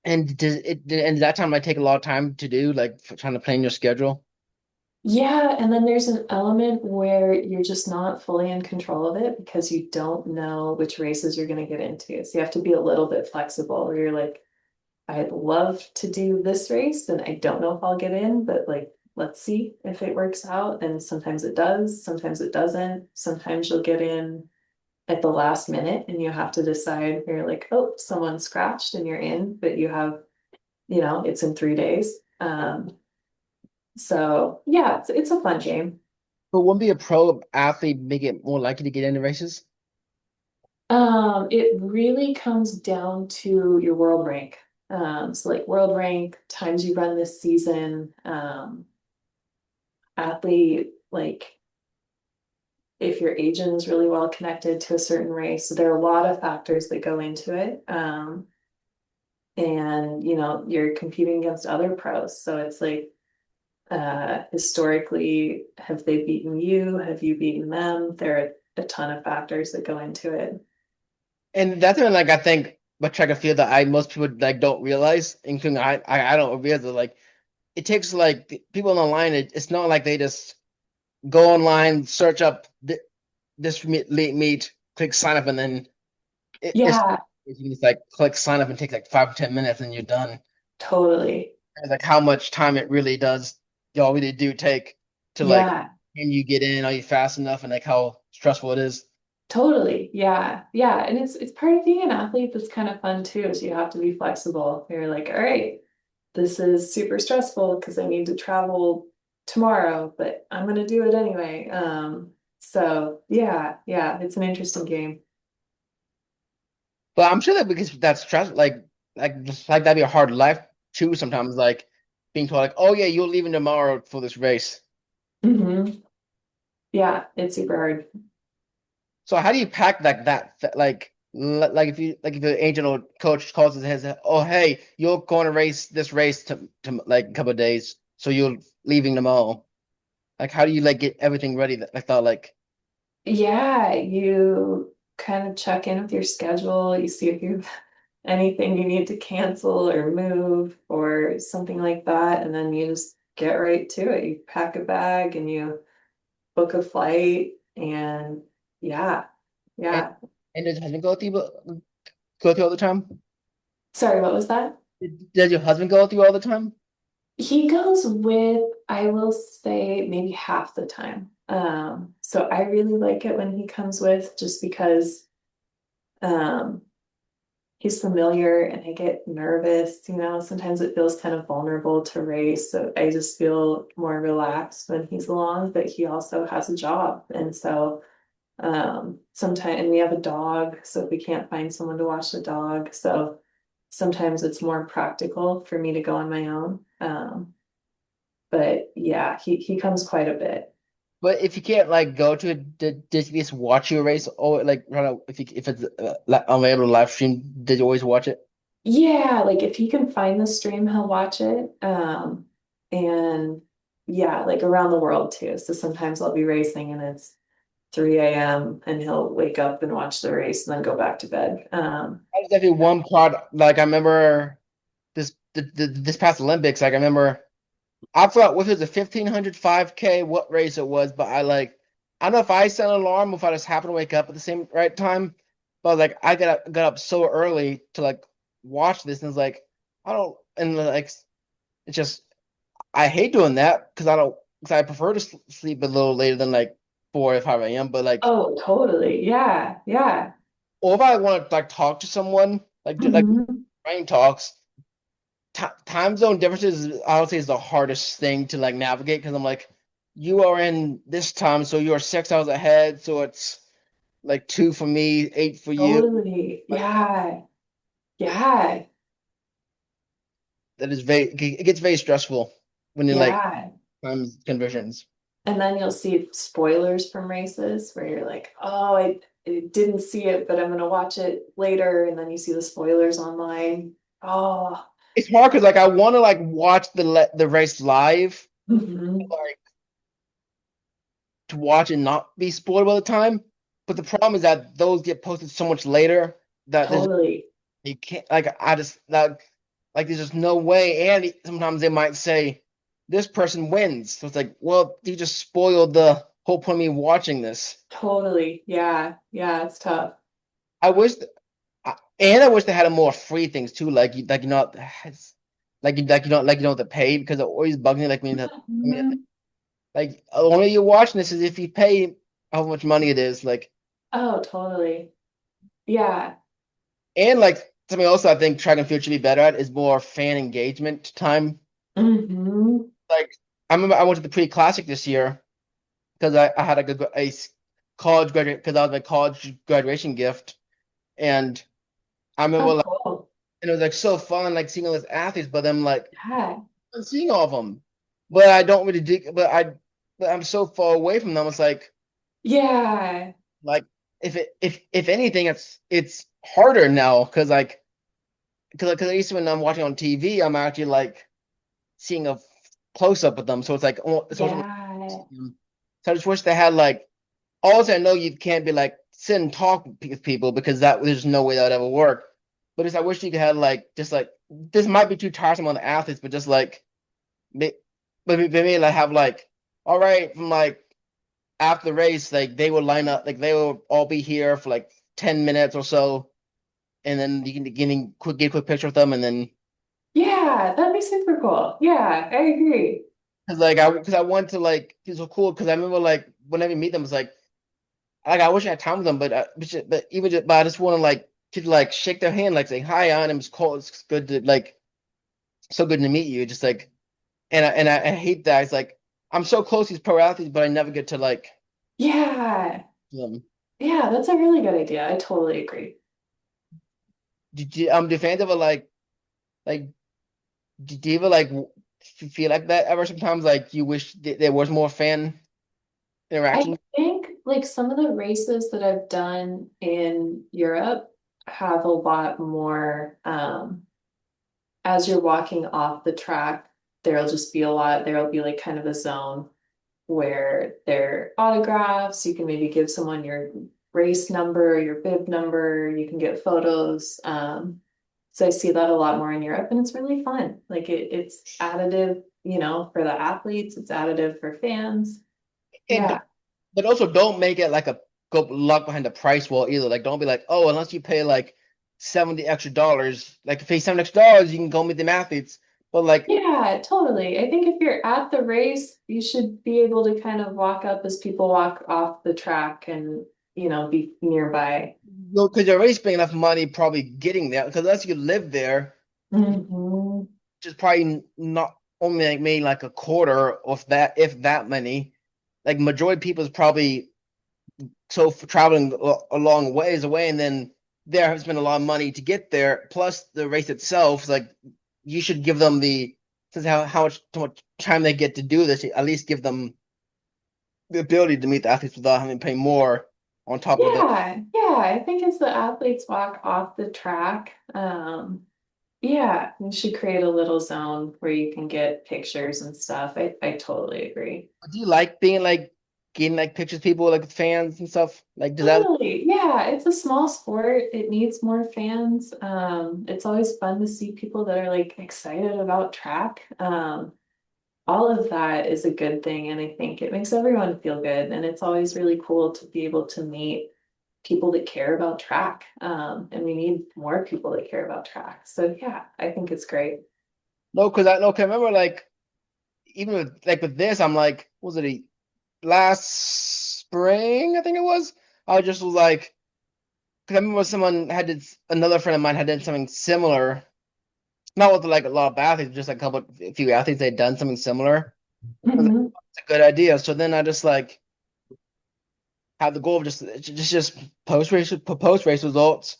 and and that time like take a lot of time to do, like for trying to plan your schedule? Yeah, and then there's an element where you're just not fully in control of it because you don't know which races you're going to get into. So you have to be a little bit flexible where you're like, I'd love to do this race and I don't know if I'll get in, but like, let's see if it works out. And sometimes it does, sometimes it doesn't. Sometimes you'll get in at the last minute and you have to decide, you're like, oh, someone scratched and you're in, but you have, it's in 3 days. So yeah, it's a fun game. But wouldn't be a pro athlete make it more likely to get into races? It really comes down to your world rank. So like world rank, times you run this season, athlete, like if your agent is really well connected to a certain race. So there are a lot of factors that go into it. And you're competing against other pros. So it's like historically, have they beaten you? Have you beaten them? There are a ton of factors that go into it. And that's when like I think what track and field that I most people like don't realize, including I don't realize that like it takes like people online. It's not like they just go online, search up this late meet, click sign up, and then it's Yeah, you can just like click sign up and take like 5 or 10 minutes and you're done. totally. And like how much time it really does, y'all really do take to like Yeah, can you get in? Are you fast enough? And like how stressful it is. totally. Yeah. Yeah. And it's part of being an athlete that's kind of fun too. So you have to be flexible. You're like, all right, this is super stressful because I need to travel tomorrow, but I'm gonna do it anyway. So yeah, yeah, it's an interesting game. But I'm sure that because that's stress, like just like that'd be a hard life too. Sometimes like being told like, oh yeah, you're leaving tomorrow for this race. Yeah, it's super hard. So how do you pack like that? Like if you like if your agent or coach calls and says, oh hey, you're going to race this race to like a couple of days, so you're leaving tomorrow. Like how do you like get everything ready? That I thought like Yeah, you kind of check in with your schedule. You see if you anything you need to cancel or move or something like that. And then you just get right to it. You pack a bag and you book a flight. And yeah, and, yeah. and does your husband go with you all the time? Sorry, what was that? Does your husband go with you all the time? He goes with, I will say, maybe half the time. So I really like it when he comes with just because um he's familiar and I get nervous, sometimes it feels kind of vulnerable to race. So I just feel more relaxed when he's along, but he also has a job. And so sometimes, and we have a dog. So if we can't find someone to watch the dog, so sometimes it's more practical for me to go on my own. But yeah, he comes quite a bit. But if you can't like go to it, did you just watch your race or like I don't know if it's unable to live stream, did you always watch it? Yeah, like if he can find the stream, he'll watch it. And yeah, like around the world too. So sometimes I'll be racing and it's 3 a.m. and he'll wake up and watch the race and then go back to bed. I was definitely one part like I remember this past Olympics, like I remember I forgot what it was a 1500 5K, what race it was, but I don't know if I set an alarm or if I just happened to wake up at the same right time. But like I got up so early to like watch this and it's like I don't and like it's just I hate doing that because I don't because I prefer to sleep a little later than like 4 or 5 a.m. But like Oh, totally. Yeah, yeah. or if I want to like talk to someone like like Mhm. brain talks, time zone differences I would say is the hardest thing to like navigate because I'm like you are in this time so you're 6 hours ahead so it's like 2 for me 8 for you Totally. like Yeah. Yeah. that is very it gets very stressful when you're like Yeah. time conversions. And then you'll see spoilers from races where you're like, oh, I didn't see it, but I'm gonna watch it later. And then you see the spoilers online. Oh, It's hard because like I want to like watch the race live mhm. like to watch and not be spoiled by the time, but the problem is that those get posted so much later that there's Totally. You can't like I just like there's just no way. And sometimes they might say this person wins. So it's like, well, you just spoiled the whole point of me watching this. Totally. Yeah. Yeah, it's tough. I wish, and I wish they had a more free things too. Like you know, like you don't have to pay because it always bugs me. Like I mean, Mhm. like only you're watching this is if you pay how much money it is. Like Oh, totally. Yeah. and like something else I think track and field should be better at is more fan engagement time. Hmm. Like I remember I went to the pre-classic this year because I had college graduate because that was my college graduation gift, and I remember Oh, like cool. and it was like so fun like seeing all those athletes, but I'm like Yeah. I'm seeing all of them, but I don't really dig, but I'm so far away from them. It's Yeah. like if anything, it's harder now because at least when I'm watching on TV, I'm actually like seeing a close up of them, so it's like it's almost like Yeah. so I just wish they had like also, I know you can't be like sit and talk with people because that there's no way that would ever work. But just I wish you could have like just like this might be too tiresome on the athletes, but just like may- maybe like have like all right from like after the race, like they will line up, like they will all be here for like 10 minutes or so, and then you can get a quick picture with them, and then Yeah, that'd be super cool. Yeah, I agree. because I want to like it's so cool because I remember like whenever you meet them, it's like I wish I had time with them, but even just, but I just want to like shake their hand, like say hi, on it's cool, it's good to like so good to meet you. Just like I hate that. It's like I'm so close to these pro athletes, but I never get to like Yeah. them. Yeah, that's a really good idea. I totally agree. Do fans ever like do you ever like feel like that ever sometimes? Like you wish there was more fan I interaction. think like some of the races that I've done in Europe have a lot more as you're walking off the track, there'll be like kind of a zone where there are autographs. You can maybe give someone your race number, your bib number, you can get photos. So I see that a lot more in Europe and it's really fun. Like it's additive, for the athletes, it's additive for fans. And Yeah. but also don't make it like a go lock behind the price wall either. Like don't be like, oh, unless you pay like $70 extra, like if you pay $70 extra, you can go meet the athletes. But like Yeah, totally. I think if you're at the race, you should be able to kind of walk up as people walk off the track and, be nearby. no, because you're already spending enough money probably getting there. Because unless you live there, Hmm. which is probably not only like maybe like a quarter of that, if that many. Like majority of people is probably so for traveling a long ways away, and then there have spent a lot of money to get there. Plus the race itself, like you should give them the since how much time they get to do this, at least give them the ability to meet the athletes without having to pay more on top of the. Yeah, yeah. I think as the athletes walk off the track, yeah, you should create a little zone where you can get pictures and stuff. I totally agree. Do you like being like getting like pictures of people like fans and stuff? Like does that Totally. Yeah, it's a small sport. It needs more fans. It's always fun to see people that are like excited about track. All of that is a good thing, and I think it makes everyone feel good. And it's always really cool to be able to meet people that care about track. And we need more people that care about track. So yeah, I think it's great. no? Because I no, 'cause I remember like even with this, I'm like, was it last spring? I think it was. I just was like, because I remember someone another friend of mine had done something similar, not with like a lot of athletes, just like a few athletes they had done something similar. I was like, Mhm. it's a good idea. So then I just like had the goal of just post race results,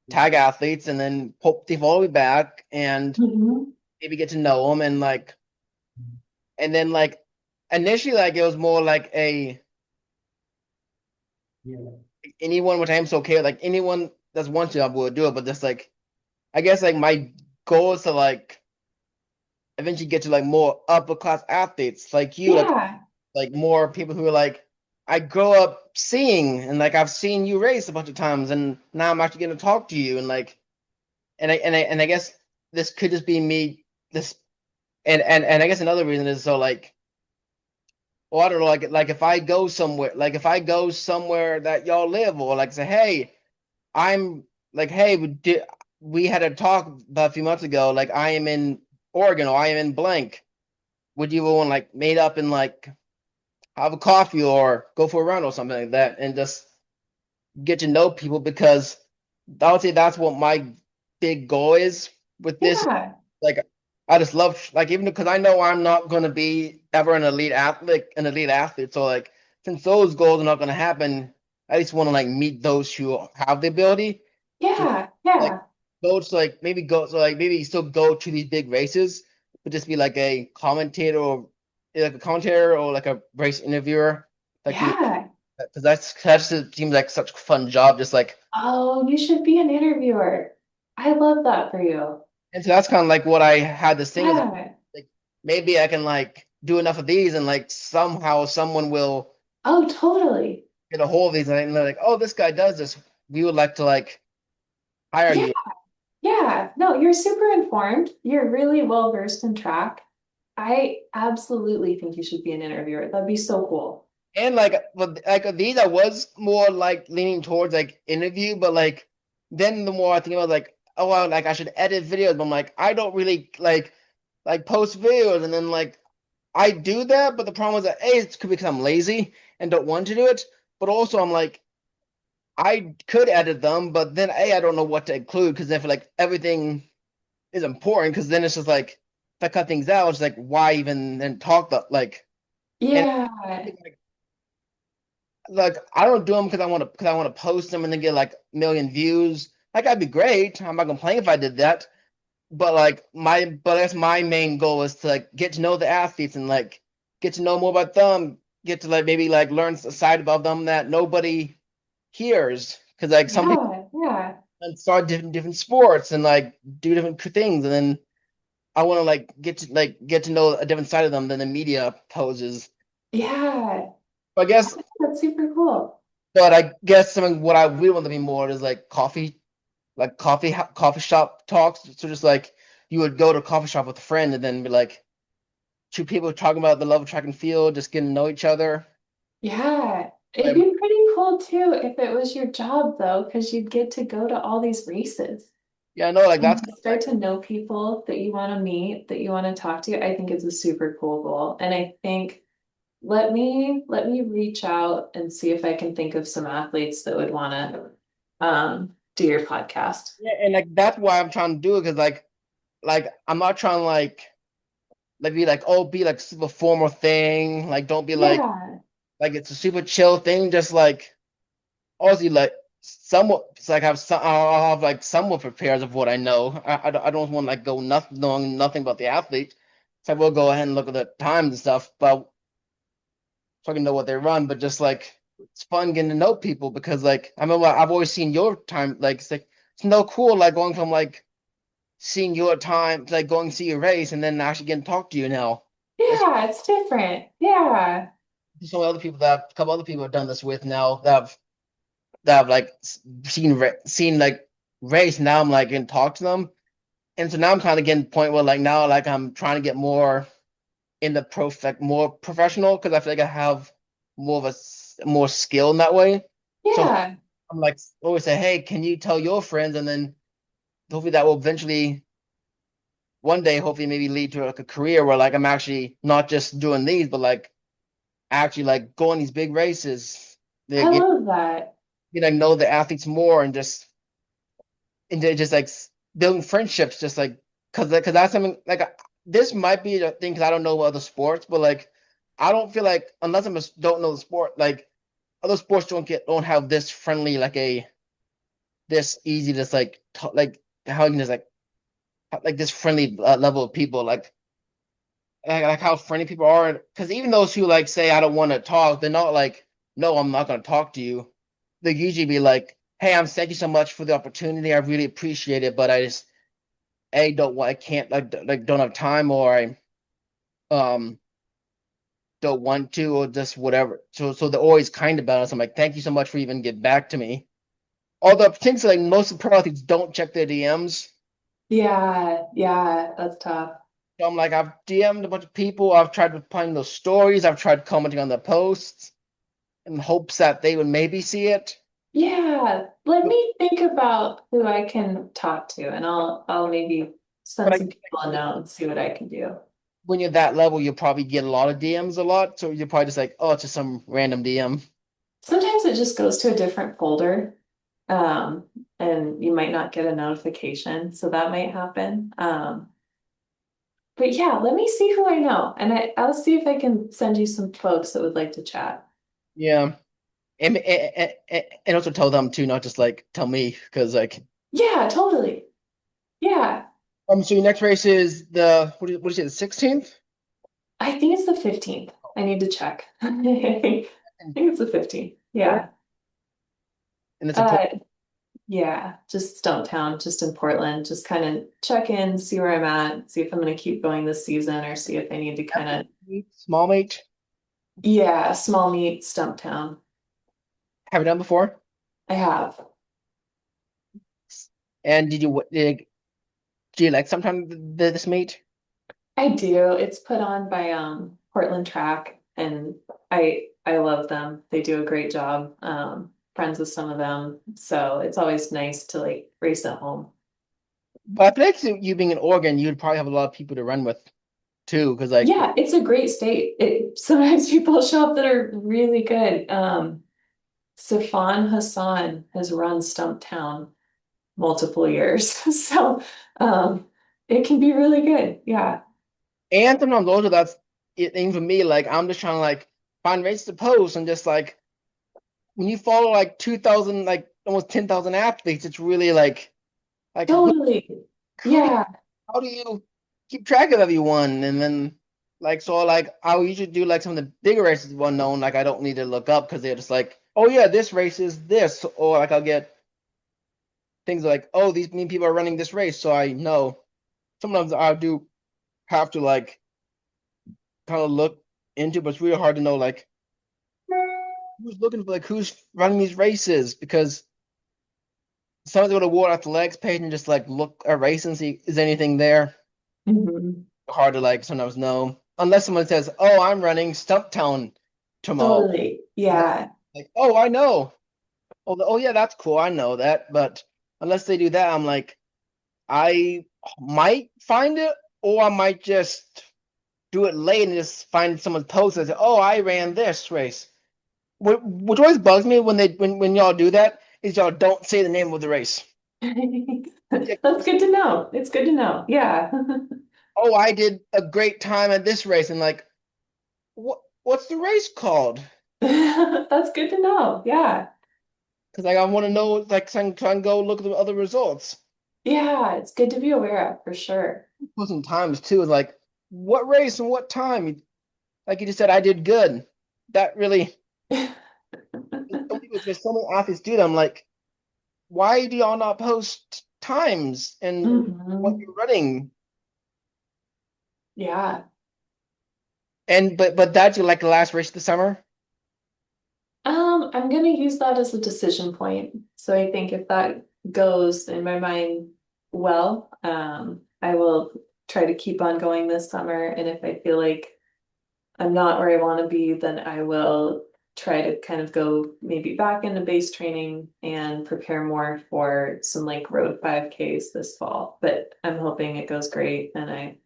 tag athletes, and then hope they follow me back and Mhm. maybe get to know them and then like initially like it was more like a anyone which I'm so okay with, like anyone that's wants to I will do it, but just like I guess like my goal is to like eventually get to like more upper class athletes like you, Yeah. like more people who are like I grow up seeing and like I've seen you race a bunch of times and now I'm actually getting to talk to you and like and I guess this could just be me. This and I guess another reason is so like, well, I don't know, like if I go somewhere, like if I go somewhere that y'all live, or like say, hey, I'm like, hey, we had a talk about a few months ago. Like I am in Oregon or I am in blank. Would you want like meet up and like have a coffee or go for a run or something like that, and just get to know people? Because I would say that's what my big goal is with this. Yeah, Like I just love, like, even because I know I'm not going to be ever an elite athlete. So like since those goals are not going to happen, I just want to like meet those who have the ability to yeah, like yeah, go to like maybe still go to these big races, but just be like a commentator or like a race interviewer, like do yeah. because that just seems like such a fun job. Just like, Oh, you should be an interviewer. I love that for you. and so that's kind of like what I had this thing is Yeah. like maybe I can like do enough of these and like somehow someone will Oh, totally. get a hold of these and they're like, oh, this guy does this. We would like to like hire Yeah, you. yeah. No, you're super informed. You're really well versed in track. I absolutely think you should be an interviewer. That'd be so cool. And like these, I was more like leaning towards like interview, but like then the more I think about like, oh, well, like I should edit videos, but I'm like, I don't really like post videos, and then like I do that, but the problem is that A, it's because I'm lazy and don't want to do it, but also I'm like, I could edit them, but then A, I don't know what to include because if like everything is important, because then it's just like if I cut things out, it's like why even then talk the like and Yeah, like I don't do them because I want to post them and then get like a million views. Like that'd be great. I'm not complaining if I did that. But like but that's my main goal is to like get to know the athletes and like get to know more about them. Get to like maybe like learn a side about them that nobody hears. Because like some people yeah, yeah, start different sports and like do different things, and then I want to like get to know a different side of them than the media poses. yeah. I guess That's super cool. But I guess something what I really want to be more is like coffee shop talks. So just like you would go to a coffee shop with a friend and then be like two people talking about the love of track and field, just getting to know each other. Yeah. It'd Like, be pretty cool too if it was your job though, because you'd get to go to all these races yeah, I know, like that's and kind of start to know people that you want to meet, that you want to talk to. I think it's a super cool goal. And I think let me reach out and see if I can think of some athletes that would want to do your podcast. yeah, and like that's why I'm trying to do it because like I'm not trying to like be like, oh, be like super formal thing. Like don't be Yeah. like it's a super chill thing. Just like obviously like somewhat it's like I'll have like somewhat prepared of what I know. I don't want to like go nothing knowing nothing about the athlete. So I will go ahead and look at the times and stuff, but so I can know what they run. But just like it's fun getting to know people because like I remember I've always seen your time. Like it's no cool like going from like seeing your time to like going to see a race and then actually getting to talk to you now. It's Yeah, it's different. Yeah. so many other people that a couple other people have done this with now that have like seen like race. Now I'm like getting to talk to them, and so now I'm kind of getting to the point where like now like I'm trying to get more in the more professional because I feel like I have more of more skill in that way. So Yeah. I'm like always say, hey, can you tell your friends, and then hopefully that will eventually one day hopefully maybe lead to like a career where like I'm actually not just doing these, but like actually like going these big races. They I love that. get like know the athletes more and they just like building friendships, just like because that's something like this might be the thing because I don't know other sports, but like I don't feel like unless don't know the sport, like other sports don't have this friendly like a this easy just like like how you can just like this friendly level of people like how friendly people are because even those who like say I don't want to talk, they're not like no, I'm not going to talk to you. They usually be like, hey, I'm thank you so much for the opportunity, I really appreciate it, but I just I can't like don't have time, or I um don't want to, or just whatever. So they're always kind about us. I'm like, thank you so much for even getting back to me. Although potentially like most of the pro athletes don't check their DMs. Yeah, yeah, that's tough. So I'm like, I've DM'd a bunch of people. I've tried replying those stories. I've tried commenting on the posts in hopes that they would maybe see it. Yeah, let But, me think about who I can talk to, and I'll maybe but send I, some people a note and see what I can do. when you're that level, you'll probably get a lot of DMs a lot. So you're probably just like, oh, it's just some random DM. Sometimes it just goes to a different folder, um, and you might not get a notification, so that might happen. But yeah, let me see who I know, and I'll see if I can send you some folks that would like to chat. Yeah. And also tell them too, not just like tell me, because like Yeah, totally. Yeah, so your next race is the what is it, the 16th? I think it's the 15th. I need to check. I And think it's the 15th. where? Yeah. And it's a Uh, yeah, just Stumptown, just in Portland. Just kind of check in, see where I'm at, see if I'm going to keep going this season or see if I need to kind of, small meet. yeah, small meet, Stumptown. Have you done before? I have. And do you like sometimes this meet? I do. It's put on by Portland Track and I love them. They do a great job. Friends with some of them. So it's always nice to like race at home. But I feel like you being in Oregon, you'd probably have a lot of people to run with too, because like Yeah, it's a great state. It sometimes people show up that are really good. Sifan Hassan has run Stumptown multiple years. So um it can be really good. Yeah. and sometimes also that's it thing for me. Like I'm just trying to like find races to post and just like when you follow like 2,000 like almost 10,000 athletes, it's really like Totally. who do Yeah. how do you keep track of everyone? And then like so like I'll usually do like some of the bigger races well known, like I don't need to look up because they're just like, oh yeah, this race is this, or like I'll get things like, oh, these many people are running this race, so I know. Sometimes I do have to like kind of look into, but it's really hard to know like who's looking for like who's running these races because sometimes I go to World Athletics page and just like look at race and see is anything there. Mhm. Hard to like sometimes know unless someone says, "Oh, I'm running Stumptown tomorrow." Totally. And then, Yeah. like, "Oh, I know." Oh, yeah, that's cool. I know that. But unless they do that, I'm like, I might find it, or I might just do it late and just find someone's post and say, "Oh, I ran this race." Which always bugs me when when y'all do that is y'all don't say the name of the race. Yeah, That's good to know. It's good to know. Yeah. oh, I did a great time at this race, and like, what's the race called? That's good to know. Yeah. Because like I want to know, like, so I can try and go look at the other results. Yeah, it's good to be aware of for sure. Put some times too. Is like, what race and what time? Like you just said, I did good. That really, some people, there's so many athletes do that. I'm like, why do y'all not post times and what Hmm. you're running? Yeah. And but that's like the last race of the summer. I'm gonna use that as a decision point. So I think if that goes in my mind well, I will try to keep on going this summer. And if I feel like I'm not where I want to be, then I will try to kind of go maybe back into base training and prepare more for some like road 5Ks this fall. But I'm hoping it goes great and I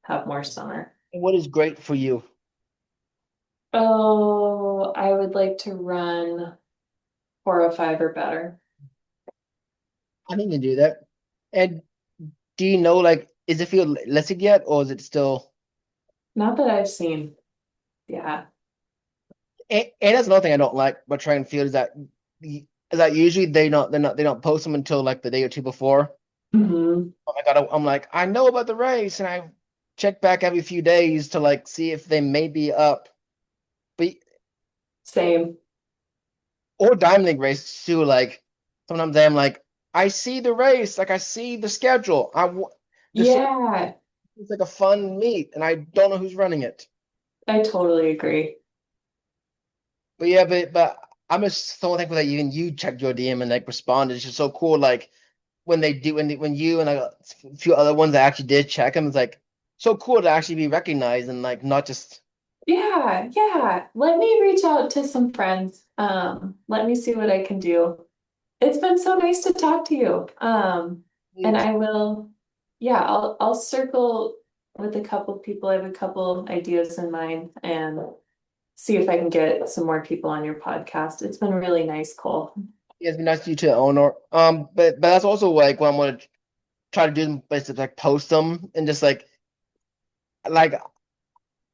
have more summer. And what is great for you? Oh, I would like to run 405 or better. I need to do that. And do you know like is the field listed yet, or is it still? Not that I've seen. Yeah. And that's another thing I don't like about track and field is that usually they don't post them until like the day or two before. Hmm. Oh my God, I'm like, I know about the race, and I check back every few days to like see if they may be up. But Same. or Diamond League races too. Like sometimes I'm like, I see the race, like I see the schedule. This Yeah, is like a fun meet, and I don't know who's running it. I totally agree. But yeah, but I'm just so thankful that even you checked your DM and like responded. It's just so cool. Like when they do when you and a few other ones that actually did check them, it's like so cool to actually be recognized and like not just Yeah, yeah. Let me reach out to some friends. Let me see what I can do. It's been so nice to talk to you. And I will, yeah, I'll circle with a couple people. I have a couple ideas in mind and see if I can get some more people on your podcast. It's been really nice, Cole. yeah, it's been nice to you too, Eleanor. But that's also like what I'm gonna try to do, but is like post them and just like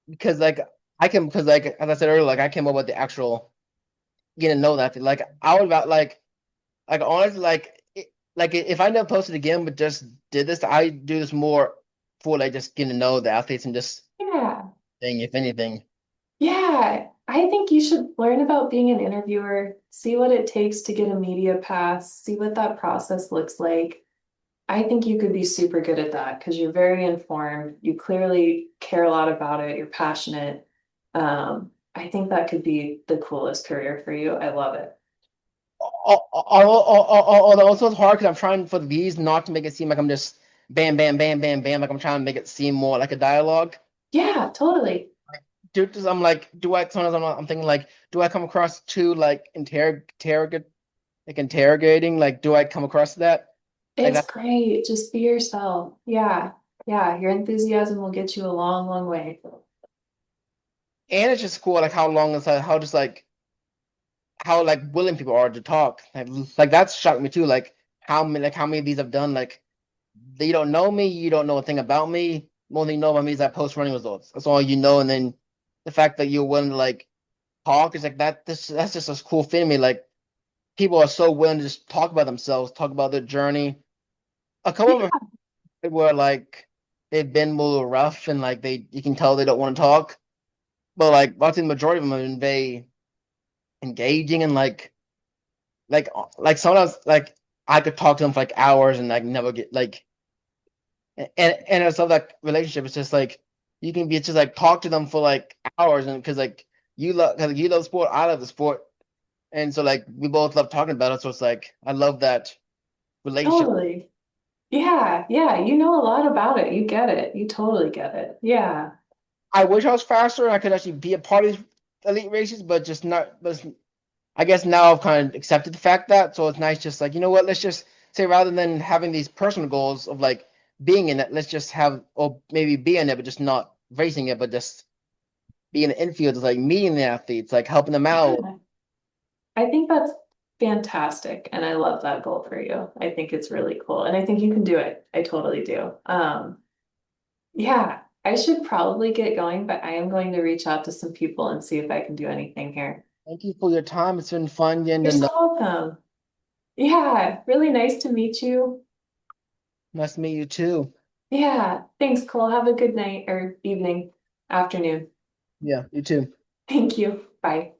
because like I can because like as I said earlier, like I came up with the actual getting to know that like I would about like honestly like if I never posted again but just did this, I do this more for like just getting to know the athletes and just Yeah, thing if anything. yeah. I think you should learn about being an interviewer, see what it takes to get a media pass, see what that process looks like. I think you could be super good at that because you're very informed. You clearly care a lot about it. You're passionate. I think that could be the coolest career for you. I love it. Although also it's hard because I'm trying for these not to make it seem like I'm just bam, bam, bam, bam, bam. Like I'm trying to make it seem more like a dialogue. Yeah, totally. Dude, I'm like, do I sometimes I'm thinking like, do I come across too like interrogating? Like, do I come across that? Like It's that, great. Just be yourself. Yeah. Yeah. Your enthusiasm will get you a long, long way. and it's just cool like how long it's how just how like willing people are to talk. Like that's shocked me too. Like how many of these I've done. Like they don't know me, you don't know a thing about me. Only thing you know about me is I post running results. That's all you know. And then the fact that you're willing to like talk is like that. That's just a cool thing to me. Like people are so willing to just talk about themselves, talk about their journey. A couple of them were like they've been more rough and like they you can tell they don't want to talk. But like I think the majority of them have been very engaging and like sometimes like I could talk to them for like hours and like never get like and it's of that relationship. It's just like you can be just like talk to them for like hours and because you love sport, I love the sport, and so like we both love talking about it. So it's like I love that relationship. Totally. Yeah. Yeah. You know a lot about it. You get it. You totally get it. Yeah. I wish I was faster and I could actually be a part of these elite races, but just not. But I guess now I've kind of accepted the fact that, so it's nice just like, you know what, let's just say rather than having these personal goals of like being in it, let's just have, or maybe be in it, but just not racing it, but just being an infield is like meeting the athletes, like helping them out. Yeah. I think that's fantastic. And I love that goal for you. I think it's really cool. And I think you can do it. I totally do. Yeah, I should probably get going, but I am going to reach out to some people and see if I can do anything here. Thank you for your time. It's been fun getting You're to so know. welcome. Yeah, really nice to meet you. Nice to meet you too. Yeah, thanks, Cole. Have a good night or evening, afternoon. Yeah, you too. Thank you. Bye.